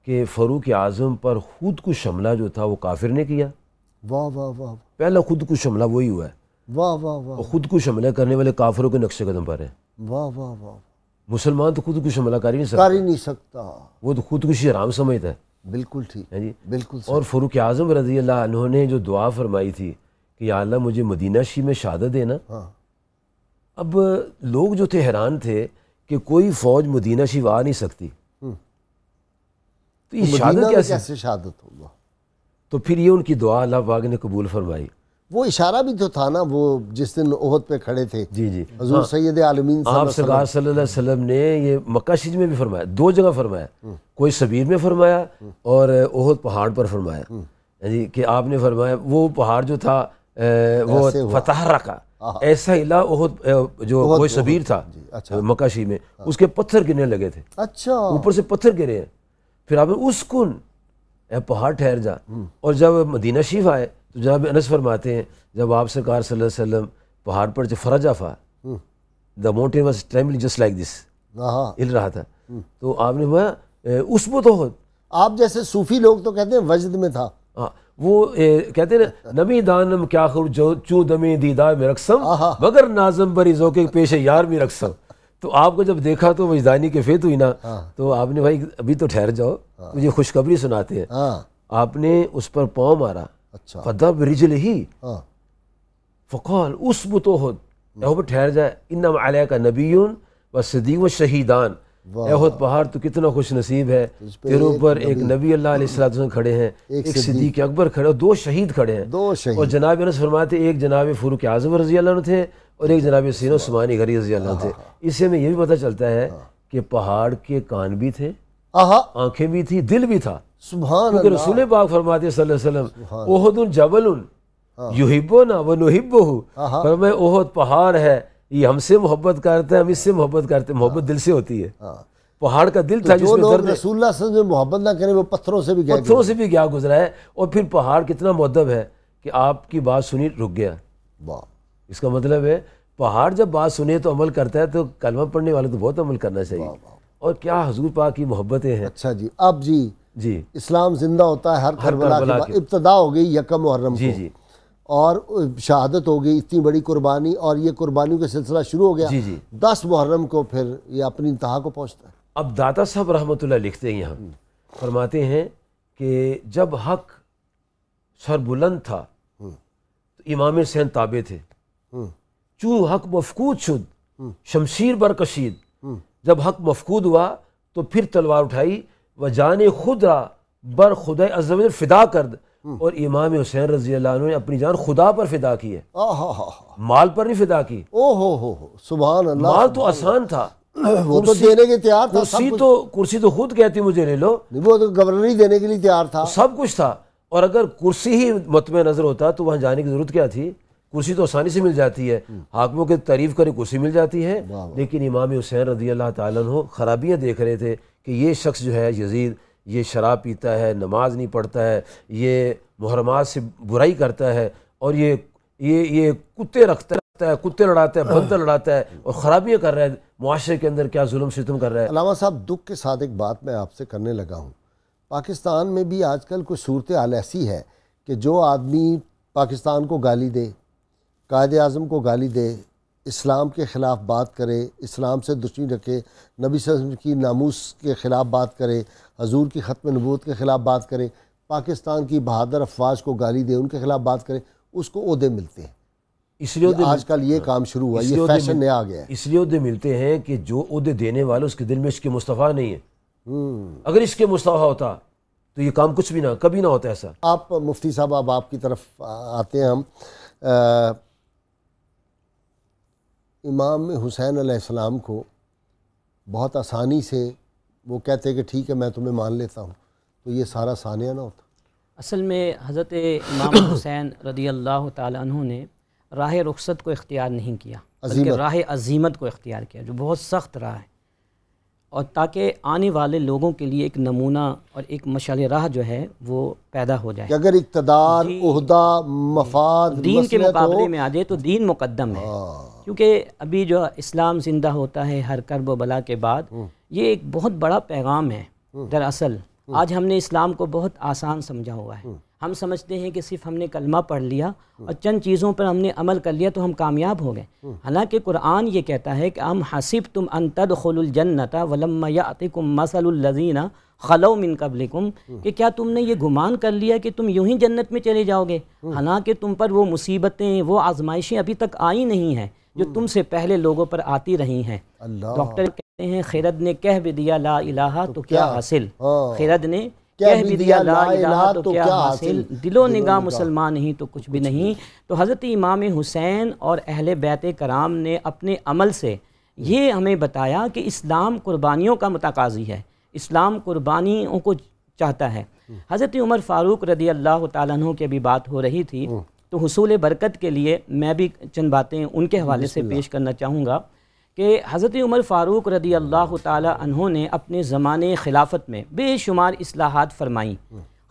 کہ فاروق اعظم پر خود کو حملہ جو تھا وہ کافر نے کیا. واہ واہ واہ. پہلا خود کو حملہ وہی ہوا ہے. واہ واہ واہ. خود کو حملہ کرنے والے کافروں کے نقش قدم پر ہیں. واہ واہ واہ. مسلمان تو خود کو حملہ کر ہی نہیں سکتا. وہ تو خودکشی حرام سمجھتا ہے. بالکل ٹھیک ہے جی. بالکل. اور فاروق اعظم رضی اللہ عنہ نے جو دعا فرمائی تھی کہ یا اللہ مجھے مدینہ شریف میں شہادت دینا. اب لوگ جو تھے حیران تھے کہ کوئی فوج مدینہ شریف آ نہیں سکتی، تو یہ شہادت کیسے شہادت ہوگا؟ تو پھر یہ ان کی دعا اللہ پاک نے قبول فرمائی. وہ اشارہ بھی تو تھا نا وہ جس دن احد پہ کھڑے تھے. جی جی. حضور سید عالمین آپ سرکار صلی اللہ علیہ وسلم نے یہ مکہ شریف میں بھی فرمایا، دو جگہ فرمایا، کوئی صبیر میں فرمایا اور احد پہاڑ پر فرمایا. جی کہ آپ نے فرمایا وہ پہاڑ جو تھا وہ فتح رکھا ایسا ہلا احد جو کوئی صبیر تھا مکہ شریف میں اس کے پتھر گرنے لگے تھے. اچھا. اوپر سے پتھر گرے ہیں. پھر آپ نے اس کن اے پہاڑ ٹھہر جا. اور جب مدینہ شریف آئے تو جناب انس فرماتے ہیں جب آپ سرکار صلی اللہ علیہ وسلم پہاڑ پر جو فرج آفا دا mountain was trembling just like this, ہل رہا تھا، تو آپ نے فرمایا اس میں تو آپ جیسے صوفی لوگ تو کہتے ہیں وجد میں تھا. وہ کہتے ہیں نمی دانم کیا خور چوں دمی دیدار میں رقصم مگر نازم بری ذوق پیش یار میں رقصم. تو آپ کو جب دیکھا تو وجدانی کے فیت ہوئی نا، تو آپ نے بھائی ابھی تو ٹھہر جاؤ مجھے خوشخبری سناتے ہیں. آپ نے اس پر پاؤں مارا فدب رجلہ فقال اسبت احد، احد ٹھہر جائے، انما علیک نبی و صدیق و شہیدان. احد پہاڑ تو کتنا خوش نصیب ہے، تیرے اوپر ایک نبی اللہ علیہ السلام کھڑے ہیں، ایک صدیق اکبر کھڑے اور دو شہید کھڑے ہیں. اور جناب انس فرماتے ایک جناب فاروق اعظم رضی اللہ عنہ تھے اور ایک جناب سینہ عثمانی غنی رضی اللہ عنہ تھے. اس سے ہمیں یہ بھی پتہ چلتا ہے کہ پہاڑ کے کان بھی تھے، آنکھیں بھی تھی، دل بھی تھا. سبحان اللہ. رسول پاک فرماتے صلی اللہ علیہ وسلم احد جبل یحبنا و نحبہ، فرمایا احد پہاڑ ہے، یہ ہم سے محبت کرتا ہے، ہم اس سے محبت کرتے ہیں. محبت دل سے ہوتی ہے. پہاڑ کا دل تھا جس میں درد. رسول اللہ صلی اللہ علیہ وسلم محبت نہ کریں وہ پتھروں سے بھی گیا گزرا ہے. اور پھر پہاڑ کتنا مؤدب ہے کہ آپ کی بات سنی رک گیا. اس کا مطلب ہے پہاڑ جب بات سنے تو عمل کرتا ہے، تو کلمہ پڑھنے والے تو بہت عمل کرنا چاہیے. اور کیا حضور پاک کی محبتیں ہیں. اچھا جی. اب جی اسلام زندہ ہوتا ہے ہر کربلا کی ابتدا ہو گئی یکم محرم. جی جی. اور شہادت ہو گئی، اتنی بڑی قربانی، اور یہ قربانیوں کا سلسلہ شروع ہو گیا، جی جی 10 محرم کو پھر یہ اپنی انتہا کو پہنچتا ہے۔ اب داتا صاحب رحمۃ اللہ لکھتے ہیں یہاں، فرماتے ہیں کہ جب حق سر بلند تھا تو امام حسین تابع تھے، چوں حق مفقود شد شمشیر برکشید، جب حق مفقود ہوا تو پھر تلوار اٹھائی، و جان خود را بر خدا عز و جل فدا کرد، اور امام حسین رضی اللہ عنہ نے اپنی جان خدا پر فدا کی ہے، مال پر نہیں فدا کی۔ ہو سبحان اللہ، مال تو آسان تھا، وہ تو دینے کے تیار تھا، کرسی تو خود کہتی مجھے لے لو، وہ تو گورنر دینے کے لیے تیار تھا، سب کچھ تھا۔ اور اگر کرسی ہی مطمع نظر ہوتا تو وہاں جانے کی ضرورت کیا تھی؟ کرسی تو آسانی سے مل جاتی ہے، حاکموں کی تعریف کرے کرسی مل جاتی ہے، لیکن امام حسین رضی اللہ تعالیٰ عنہ خرابیاں دیکھ رہے تھے کہ یہ شخص جو ہے یزید، یہ شراب پیتا ہے، نماز نہیں پڑھتا ہے، یہ محرمات سے برائی کرتا ہے، اور یہ کتے رکھتا ہے، کتے لڑاتا ہے، بندر لڑاتا ہے، اور خرابیاں کر رہا ہے، معاشرے کے اندر کیا ظلم ستم کر رہا ہے۔ علامہ صاحب، دکھ کے ساتھ ایک بات میں آپ سے کرنے لگا ہوں، پاکستان میں بھی آج کل کچھ صورتحال ایسی ہے کہ جو آدمی پاکستان کو گالی دے، قائد اعظم کو گالی دے، اسلام کے خلاف بات کرے، اسلام سے دشمنی رکھے، نبی صلی اللہ علیہ وسلم کی ناموس کے خلاف بات کرے، حضور کی ختم نبوت کے خلاف بات کرے، پاکستان کی بہادر افواج کو گالی دے، ان کے خلاف بات کرے، اس کو عہدے ملتے ہیں۔ اس لیے آج کل یہ کام شروع ہوا، یہ فیشن نیا آ گیا ہے۔ اس لیے عہدے ملتے ہیں کہ جو عہدے دینے والے اس کے دل میں عشق مصطفیٰ نہیں ہے، اگر عشق مصطفیٰ ہوتا تو یہ کام کچھ بھی نہ، کبھی نہ ہوتا ایسا۔ آپ مفتی صاحب، اب آپ کی طرف آتے ہیں ہم۔ امام حسین علیہ السلام کو بہت آسانی سے وہ کہتے ہیں کہ ٹھیک ہے میں تمہیں مان لیتا ہوں، تو یہ سارا ثانیہ نہ ہوتا؟ اصل میں حضرت امام حسین رضی اللہ تعالیٰ عنہ نے راہ رخصت کو اختیار نہیں کیا، بلکہ راہ عزیمت کو اختیار کیا، جو بہت سخت راہ ہے، اور تاکہ آنے والے لوگوں کے لیے ایک نمونہ اور ایک مشعل راہ جو ہے وہ پیدا ہو جائے، کہ اگر اقتدار، عہدہ، مفاد دین کے مقابلے میں آ جائے تو دین مقدم ہے، کیونکہ ابھی جو اسلام زندہ ہوتا ہے ہر کرب و بلا کے بعد، یہ ایک بہت بڑا پیغام ہے۔ دراصل آج ہم نے اسلام کو بہت آسان سمجھا ہوا ہے، ہم سمجھتے ہیں کہ صرف ہم نے کلمہ پڑھ لیا اور چند چیزوں پر ہم نے عمل کر لیا تو ہم کامیاب ہو گئے، حالانکہ قرآن یہ کہتا ہے کہ ام حسبتم ان تدخلوا الجنۃ ولما یأتکم مثل الذین خلو من قبلکم، کہ کیا تم نے یہ گمان کر لیا کہ تم یوں ہی جنت میں چلے جاؤ گے، حالانکہ تم پر وہ مصیبتیں، وہ آزمائشیں ابھی تک آئی نہیں ہیں جو تم سے پہلے لوگوں پر آتی رہی ہیں۔ ڈاکٹر کہتے ہیں خرد نے کہہ بھی دیا لا الہ تو کیا حاصل، خرد نے کہہ بھی دیا لا الہ تو کیا حاصل، دل و نگاہ مسلمان نہیں تو کچھ بھی نہیں۔ تو حضرت امام حسین اور اہل بیت کرام نے اپنے عمل سے یہ ہمیں بتایا کہ اسلام قربانیوں کا متقاضی ہے، اسلام قربانیوں کو چاہتا ہے۔ حضرت عمر فاروق رضی اللہ تعالیٰ عنہ کی ابھی بات ہو رہی تھی، تو حصول برکت کے لیے میں بھی چند باتیں ان کے حوالے سے پیش کرنا چاہوں گا کہ حضرت عمر فاروق رضی اللہ تعالیٰ عنہ نے اپنے زمانے خلافت میں بے شمار اصلاحات فرمائیں،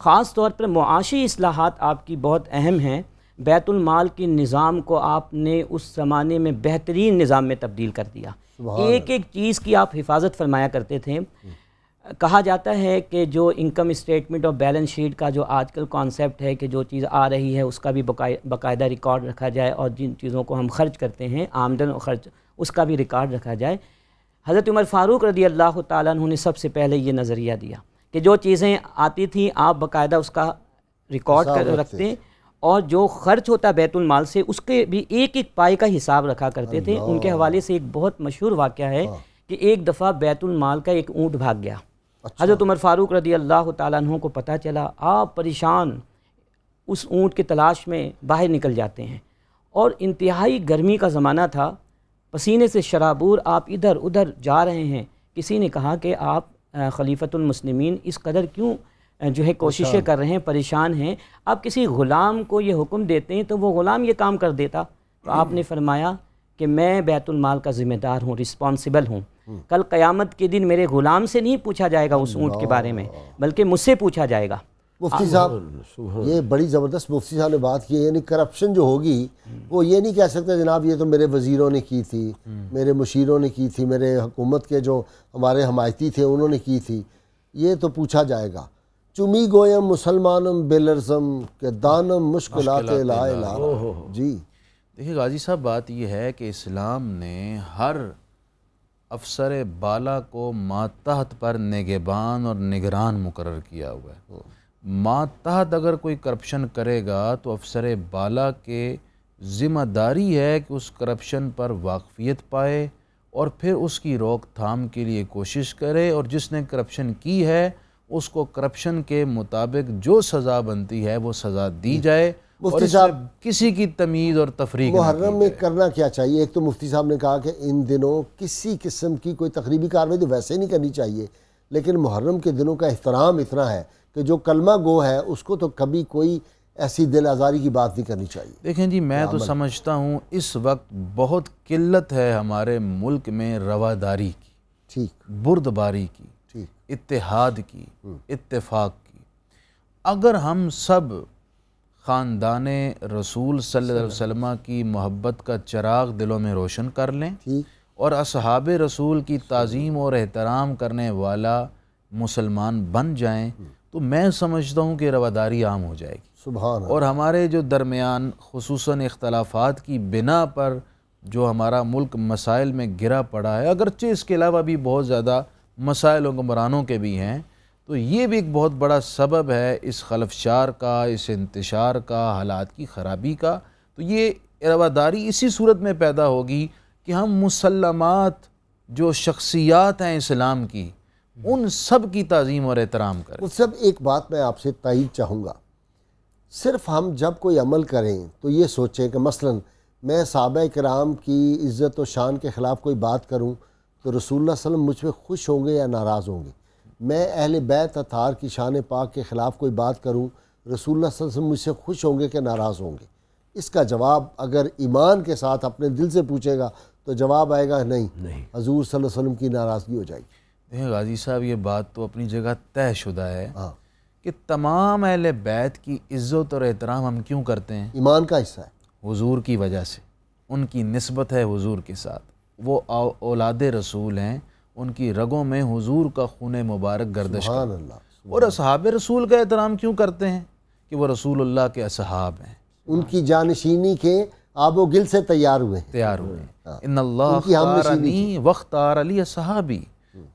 خاص طور پر معاشی اصلاحات آپ کی بہت اہم ہیں۔ بیت المال کی نظام کو آپ نے اس زمانے میں بہترین نظام میں تبدیل کر دیا، ایک ایک چیز کی آپ حفاظت فرمایا کرتے تھے۔ کہا جاتا ہے کہ جو انکم اسٹیٹمنٹ اور بیلنس شیٹ کا جو آج کل کانسیپٹ ہے کہ جو چیز آ رہی ہے اس کا بھی باقاعدہ ریکارڈ رکھا جائے، اور جن چیزوں کو ہم خرچ کرتے ہیں آمدن و خرچ اس کا بھی ریکارڈ رکھا جائے۔ حضرت عمر فاروق رضی اللہ تعالیٰ عنہ نے سب سے پہلے یہ نظریہ دیا کہ جو چیزیں آتی تھیں آپ باقاعدہ اس کا ریکارڈ کر رکھتے، اور جو خرچ ہوتا بیت المال سے اس کے بھی ایک ایک پائے کا حساب رکھا کرتے تھے۔ ان کے حوالے سے ایک بہت مشہور واقعہ ہے کہ ایک دفعہ بیت المال کا ایک اونٹ بھاگ گیا، حضرت عمر فاروق رضی اللہ تعالیٰ عنہ کو پتہ چلا، آپ پریشان اس اونٹ کی تلاش میں باہر نکل جاتے ہیں، اور انتہائی گرمی کا زمانہ تھا، پسینے سے شرابور آپ ادھر ادھر جا رہے ہیں۔ کسی نے کہا کہ آپ خلیفۃ المسلمین اس قدر کیوں جو ہے کوششیں کر رہے ہیں، پریشان ہیں، آپ کسی غلام کو یہ حکم دیتے ہیں تو وہ غلام یہ کام کر دیتا۔ تو آپ نے فرمایا کہ میں بیت المال کا ذمہ دار ہوں، رسپانسبل ہوں، کل قیامت کے دن میرے غلام سے نہیں پوچھا جائے گا اس اونٹ کے بارے میں، بلکہ مجھ سے پوچھا جائے گا۔ مفتی صاحب، یہ بڑی زبردست مفتی صاحب نے بات کی ہے، یعنی کرپشن جو ہوگی وہ یہ نہیں کہہ سکتا جناب یہ تو میرے وزیروں نے کی تھی، میرے مشیروں نے کی تھی، میرے حکومت کے جو ہمارے حمایتی تھے انہوں نے کی تھی، یہ تو پوچھا جائے گا۔ چمی گویم مسلمانم بلرزم کہ دانم مشکلات لا الہ. جی دیکھیے غازی صاحب، بات یہ ہے کہ اسلام نے ہر افسر بالا کو ماتحت پر نگہبان اور نگران مقرر کیا ہوا ہے. ماتحت اگر کوئی کرپشن کرے گا تو افسر بالا کے ذمہ داری ہے کہ اس کرپشن پر واقفیت پائے اور پھر اس کی روک تھام کے لیے کوشش کرے، اور جس نے کرپشن کی ہے اس کو کرپشن کے مطابق جو سزا بنتی ہے وہ سزا دی جائے، اور مفتی اس میں صاحب کسی کی تمیز اور تفریق نہ کی محرم میں جائے. کرنا کیا چاہیے؟ ایک تو مفتی صاحب نے کہا کہ ان دنوں کسی قسم کی کوئی تقریبی کارروائی تو ویسے ہی نہیں کرنی چاہیے، لیکن محرم کے دنوں کا احترام اتنا ہے کہ جو کلمہ گو ہے اس کو تو کبھی کوئی ایسی دل آزاری کی بات نہیں کرنی چاہیے. دیکھیں جی، میں تو سمجھتا ہوں اس وقت بہت قلت ہے ہمارے ملک میں رواداری کی، ٹھیک بردباری کی، ٹھیک اتحاد کی، اتفاق کی. اگر ہم سب خاندان رسول صلی اللہ علیہ وسلم کی محبت کا چراغ دلوں میں روشن کر لیں ٹھیک اور اصحاب رسول کی تعظیم اور احترام کرنے والا مسلمان بن جائیں تو میں سمجھتا ہوں کہ رواداری عام ہو جائے گی. سبحان اللہ. اور ہمارے جو درمیان خصوصاً اختلافات کی بنا پر جو ہمارا ملک مسائل میں گرا پڑا ہے، اگرچہ اس کے علاوہ بھی بہت زیادہ مسائل حکمرانوں کے بھی ہیں، تو یہ بھی ایک بہت بڑا سبب ہے اس خلفشار کا، اس انتشار کا، حالات کی خرابی کا. تو یہ رواداری اسی صورت میں پیدا ہوگی کہ ہم مسلمات جو شخصیات ہیں اسلام کی ان سب کی تعظیم اور احترام کریں. اس سب ایک بات میں آپ سے تائید چاہوں گا، صرف ہم جب کوئی عمل کریں تو یہ سوچیں کہ مثلا میں صحابہ کرام کی عزت و شان کے خلاف کوئی بات کروں تو رسول اللہ صلی اللہ علیہ وسلم مجھ پہ خوش ہوں گے یا ناراض ہوں گے. میں اہل بیت اطہار کی شان پاک کے خلاف کوئی بات کروں رسول اللہ صلی اللہ علیہ وسلم مجھ سے خوش ہوں گے کہ ناراض ہوں گے؟ اس کا جواب اگر ایمان کے ساتھ اپنے دل سے پوچھے گا تو جواب آئے گا نہیں، حضور صلی اللہ علیہ وسلم کی ناراضگی ہو جائے گی. دیکھیں غازی صاحب، یہ بات تو اپنی جگہ طے شدہ ہے کہ تمام اہل بیت کی عزت اور احترام ہم کیوں کرتے ہیں؟ ایمان کا حصہ ہے. حضور کی وجہ سے، ان کی نسبت ہے حضور کے ساتھ، وہ اولاد رسول ہیں، ان کی رگوں میں حضور کا خون مبارک گردش سبحان کرتا ہے. اللہ. اور اصحاب رسول کا احترام کیوں کرتے ہیں؟ کہ وہ رسول اللہ کے اصحاب ہیں، ان کی جانشینی کے آب و گل سے تیار ہوئے ہیں، تیار ہوئے. ان اللہ ان کی ہم اختارنی واختار علی اصحابی.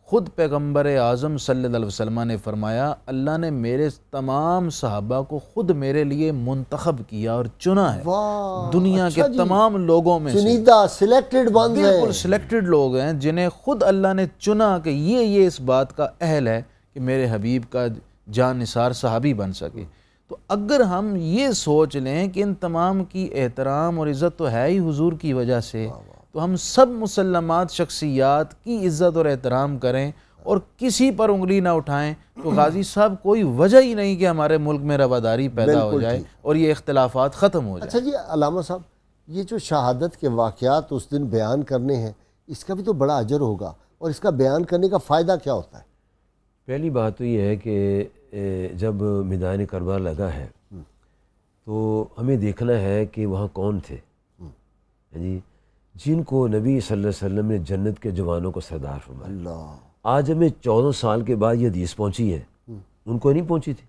خود پیغمبر اعظم صلی اللہ علیہ وسلم نے فرمایا اللہ نے میرے تمام صحابہ کو خود میرے لیے منتخب کیا اور چنا ہے. واہ، دنیا کے تمام لوگوں میں سے چنیدہ سلیکٹڈ ونز ہیں. بالکل سلیکٹڈ لوگ ہیں جنہیں خود اللہ نے چنا کہ یہ اس بات کا اہل ہے کہ میرے حبیب کا جان نثار صحابی بن سکے. تو اگر ہم یہ سوچ لیں کہ ان تمام کی احترام اور عزت تو ہے ہی حضور کی وجہ سے، تو ہم سب مسلمات شخصیات کی عزت اور احترام کریں اور کسی پر انگلی نہ اٹھائیں، تو غازی صاحب کوئی وجہ ہی نہیں کہ ہمارے ملک میں رواداری پیدا ہو جائے اور یہ اختلافات ختم ہو جائیں. اچھا جی علامہ صاحب، یہ جو شہادت کے واقعات اس دن بیان کرنے ہیں، اس کا بھی تو بڑا اجر ہوگا، اور اس کا بیان کرنے کا فائدہ کیا ہوتا ہے؟ پہلی بات تو یہ ہے کہ جب میدان کربلا لگا ہے تو ہمیں دیکھنا ہے کہ وہاں کون تھے جی جن کو نبی صلی اللہ علیہ وسلم نے جنت کے جوانوں کو سردار فرمایا. اللہ، آج ہمیں 14 سال کے بعد یہ حدیث پہنچی ہے، ان کو نہیں پہنچی تھی،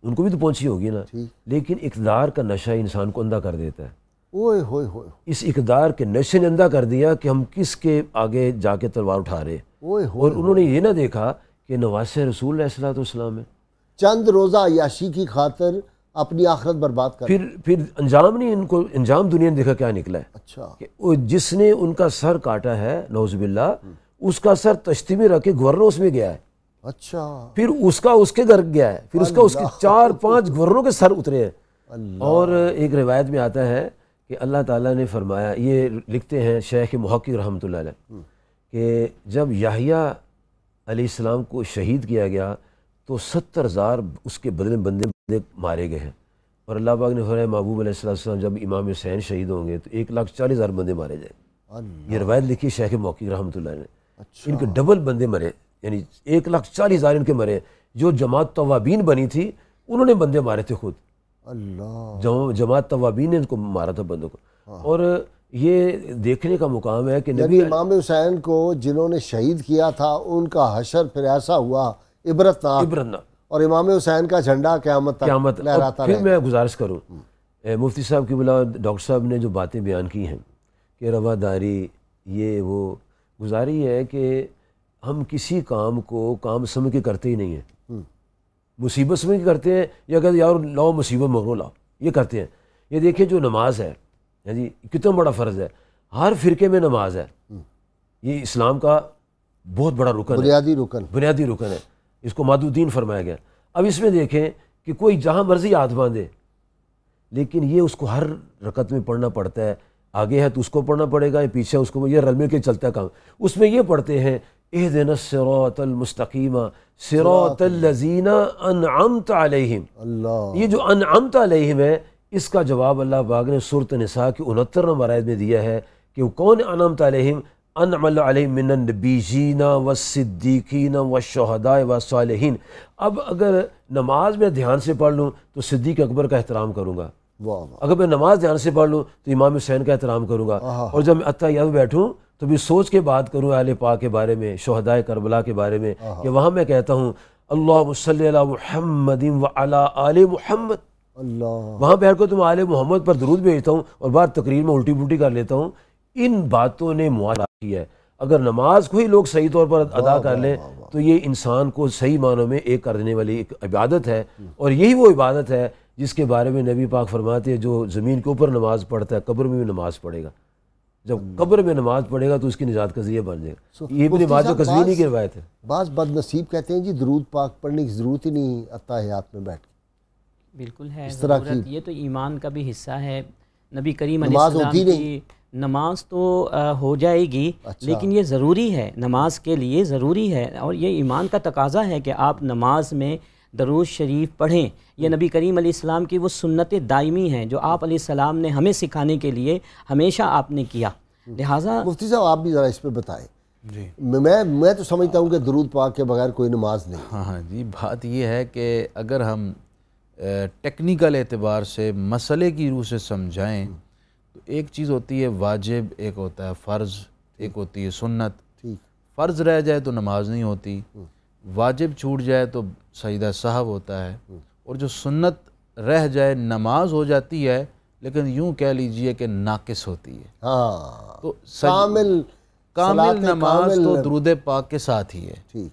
ان کو بھی تو پہنچی ہوگی نا، لیکن اقتدار کا نشہ انسان کو اندھا کر دیتا ہے. اوئے ہوئے ہوئے، اس اقتدار کے نشے نے اندھا کر دیا کہ ہم کس کے آگے جا کے تلوار اٹھا رہے، اوئے ہوئے، اور انہوں نے یہ نہ دیکھا کہ نواسہ رسول علیہ الصلوۃ والسلام ہے. چند روزہ عیاشی کی خاطر اپنی آخرت برباد کر. پھر انجام نہیں، ان کو انجام دنیا نے دیکھا کیا نکلا ہے. اچھا، کہ وہ جس نے ان کا سر کاٹا ہے نعوذ باللہ، اس کا سر تشتی میں رکھ کے گورنر اس میں گیا ہے. اچھا، پھر اس کا اس کے گھر گیا ہے، پھر اس کے 4-5 گورنروں کے سر اترے ہیں. اور ایک روایت میں آتا ہے کہ اللہ تعالیٰ نے فرمایا، یہ لکھتے ہیں شیخ محقق رحمۃ اللہ علیہ، کہ جب یحییٰ علیہ السلام کو شہید کیا گیا تو 70,000 اس کے بدلے بندے مارے گئے ہیں، اور اللہ پاک نے فرمایا محبوب علیہ السلام جب امام حسین شہید ہوں گے تو 1,40,000 بندے مارے جائیں. یہ روایت لکھی شیخ محقق رحمۃ اللہ نے. ان کے ڈبل بندے مرے، یعنی 1,40,000 ان کے مرے. جو جماعت توابین بنی تھی انہوں نے بندے مارے تھے خود. اللہ، جماعت توابین نے ان کو مارا تھا بندوں کو. اور یہ دیکھنے کا مقام ہے کہ نبی امام حسین کو جنہوں نے شہید کیا تھا ان کا حشر پھر ایسا ہوا عبرتناک، اور امام حسین کا جھنڈا قیامت تک لہراتا پھر رہے. میں گزارش کروں مفتی صاحب کی بلا ڈاکٹر صاحب نے جو باتیں بیان کی ہیں کہ رواداری یہ وہ گزاری ہے کہ ہم کسی کام کو کام سمجھ کے کرتے ہی نہیں ہیں. مصیبت سمجھ کے کرتے ہیں یا کہتے یار لاؤ مصیبت مگرو لاؤ، یہ کرتے ہیں. یہ دیکھیں جو نماز ہے جی کتنا بڑا فرض ہے. ہر فرقے میں نماز ہے. یہ اسلام کا بہت بڑا رکن ہے، بنیادی رکن ہے. اس کو ماد الدین فرمایا گیا. اب اس میں دیکھیں کہ کوئی جہاں مرضی ہاتھ باندھے، لیکن یہ اس کو ہر رکعت میں پڑھنا پڑتا ہے. آگے ہے تو اس کو پڑھنا پڑے گا، پیچھے اس کو، یہ رل مل کے چلتا ہے کام. اس میں یہ پڑھتے ہیں اہدنا الصراط المستقیم صراط الذین انعمت علیہم. اللہ، یہ جو انعمت علیہم ہے اس کا جواب اللہ پاک نے سورۃ نساء کی 69 آیت میں دیا ہے کہ وہ کون انعمت علیہم؟ انعم اللہ علیہم من النبیین والصدیقین والشہداء والصالحین. اب اگر نماز میں دھیان سے پڑھ لوں تو صدیق اکبر کا احترام کروں گا. اگر میں نماز دھیان سے پڑھ لوں تو امام حسین کا احترام کروں گا. اور جب میں اتحیات میں بیٹھوں تو بھی سوچ کے بات کروں اہل پاک کے بارے میں، شہداء کربلا کے بارے میں، کہ وہاں میں کہتا ہوں اللہم صلی علی محمد وعلی آل محمد. اللہ، وہاں بیٹھ کر تو میں آل محمد پر درود بھیجتا ہوں اور بعد تقریر میں الٹی پلٹی کر لیتا ہوں. ان باتوں نے معاشرہ کیا ہے. اگر نماز کو ہی لوگ صحیح طور پر ادا کر لیں تو یہ انسان کو صحیح معنوں میں ایک کر دینے والی ایک عبادت ہے. اور یہی وہ عبادت ہے جس کے بارے میں نبی پاک فرماتے ہیں جو زمین کے اوپر نماز پڑھتا ہے قبر میں بھی نماز پڑھے گا. جب قبر میں نماز پڑھے گا تو اس کی نجات کا ذریعہ بن جائے گا. یہ ابن ماجہ قزوینی کی روایت ہے. بعض بد نصیب کہتے ہیں جی درود پاک پڑھنے کی ضرورت ہی نہیں اتحیات میں بیٹھ کے. بالکل ہے اس طرح ضرورت. یہ تو ایمان کا بھی حصہ ہے. نبی کریم علیہ نماز السلام ہوتی کی نہیں. نماز تو ہو جائے گی لیکن یہ ضروری ہے، نماز کے لیے ضروری ہے. اور یہ ایمان کا تقاضا ہے کہ آپ نماز میں درود شریف پڑھیں. یہ نبی کریم علیہ السلام کی وہ سنت دائمی ہیں جو آپ علیہ السلام نے ہمیں سکھانے کے لیے ہمیشہ آپ نے کیا. لہٰذا مفتی صاحب آپ بھی ذرا اس پہ بتائیں. جی میں تو سمجھتا ہوں کہ درود پاک کے بغیر کوئی نماز نہیں. ہاں جی، بات یہ ہے کہ اگر ہم ٹیکنیکل اعتبار سے مسئلے کی روح سے سمجھائیں تو ایک چیز ہوتی ہے واجب، ایک ہوتا ہے فرض، ایک ہوتی ہے سنت. ٹھیک، فرض رہ جائے تو نماز نہیں ہوتی، واجب چھوٹ جائے تو سجدہ سہو ہوتا ہے، اور جو سنت رہ جائے نماز ہو جاتی ہے لیکن یوں کہہ لیجئے کہ ناقص ہوتی ہے. ہاں، تو کامل نماز تو درود پاک کے ساتھ ہی ہے. ٹھیک،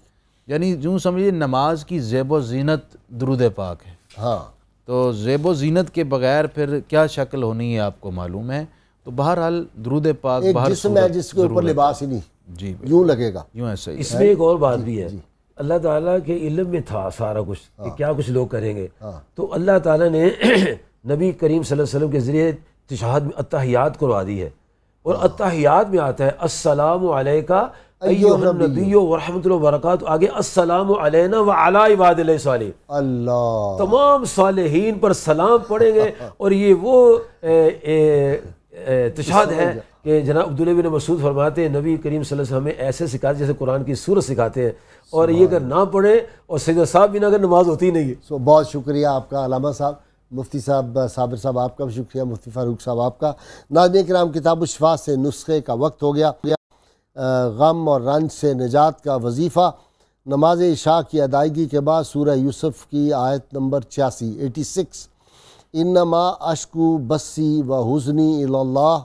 یعنی یوں سمجھیے نماز کی زیب و زینت درود پاک ہے. ہاں، تو زیب و زینت کے بغیر پھر کیا شکل ہونی ہے آپ کو معلوم ہے. تو بہرحال درود پاک ایک بہر جسم ہے جس کے اوپر لباس ہی نہیں، جی یوں لگے گا. یوں ایسا ہی. اس میں ایک اور بات بھی ہے. اللہ تعالیٰ کے علم میں تھا سارا کچھ کہ کیا کچھ لوگ کریں گے. تو اللہ تعالیٰ نے نبی کریم صلی اللہ علیہ وسلم کے ذریعے تشہد میں اتحیات کروا دی ہے. اور اتحیات میں آتا ہے السلام علیکہ ایھا النبی ورحمۃ اللہ وبرکاتہ، آگے السلام علینا وعلی عباد اللہ الصالحین. اللہ، تمام صالحین پر سلام پڑھیں گے. اور یہ وہ تشہد ہے کہ جناب عبداللہ بن مسعود فرماتے ہیں نبی کریم صلی اللہ علیہ وسلم ہمیں ایسے سکھاتے جیسے قرآن کی سورت سکھاتے ہیں. اور یہ اگر نہ پڑھیں اور سجدہ صاحب بھی نہ اگر نماز ہوتی نہیں ہے. بہت شکریہ آپ کا علامہ صاحب، مفتی صاحب صابر صاحب آپ کا بھی شکریہ، مفتی فاروق صاحب آپ کا. ناظرین کرام، کتاب الشفاء سے نسخے کا وقت ہو گیا. غم اور رنج سے نجات کا وظیفہ. نماز عشاء کی ادائیگی کے بعد سورہ یوسف کی آیت نمبر 86 انما اشکو بسی و حزنی الی اللہ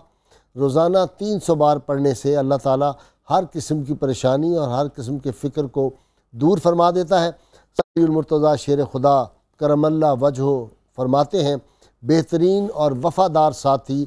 روزانہ 300 بار پڑھنے سے اللہ تعالیٰ ہر قسم کی پریشانی اور ہر قسم کے فکر کو دور فرما دیتا ہے. صلی المرتضیٰ شیر خدا کرم اللہ وجہہ فرماتے ہیں بہترین اور وفادار ساتھی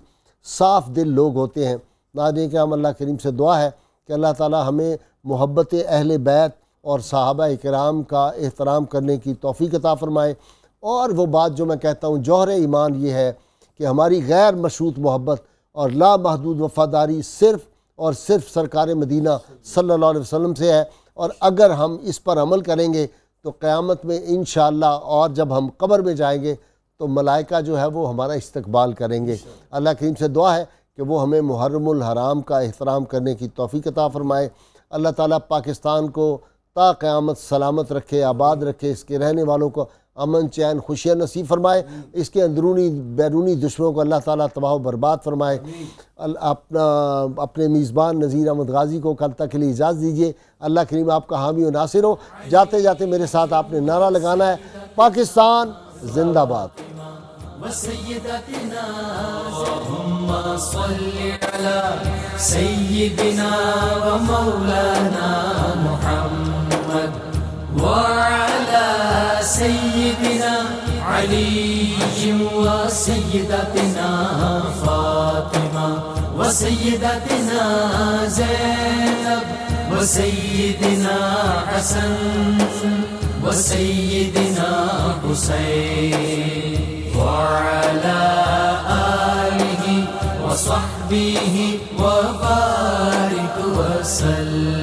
صاف دل لوگ ہوتے ہیں. ناظرین کرام، اللہ کریم سے دعا ہے کہ اللہ تعالیٰ ہمیں محبت اہل بیت اور صحابہ کرام کا احترام کرنے کی توفیق عطا فرمائے. اور وہ بات جو میں کہتا ہوں جوہر ایمان یہ ہے کہ ہماری غیر مشروط محبت اور لامحدود وفاداری صرف اور صرف سرکار مدینہ صلی اللہ علیہ وسلم سے ہے. اور اگر ہم اس پر عمل کریں گے تو قیامت میں انشاءاللہ اور جب ہم قبر میں جائیں گے تو ملائکہ جو ہے وہ ہمارا استقبال کریں گے. اللہ کریم سے دعا ہے کہ وہ ہمیں محرم الحرام کا احترام کرنے کی توفیق عطا فرمائے. اللہ تعالیٰ پاکستان کو تا قیامت سلامت رکھے، آباد رکھے، اس کے رہنے والوں کو امن چین خوشیاں نصیب فرمائے، اس کے اندرونی بیرونی دشمنوں کو اللہ تعالیٰ تباہ و برباد فرمائے۔ اپنے میزبان نذیر احمد غازی کو کل تک کے لیے اجازت دیجیے۔ اللہ کریم آپ کا حامی و ناصر ہو۔ جاتے جاتے میرے ساتھ آپ نے نعرہ لگانا ہے، پاکستان زندہ باد۔ وسيدتنا اللهم صل على سيدنا ومولانا محمد وعلى سيدنا علي وسيدتنا فاطمة وسيدتنا زينب وسيدنا حسن وسيدنا حسين وعلى آله وصحبه وبارك وسلم۔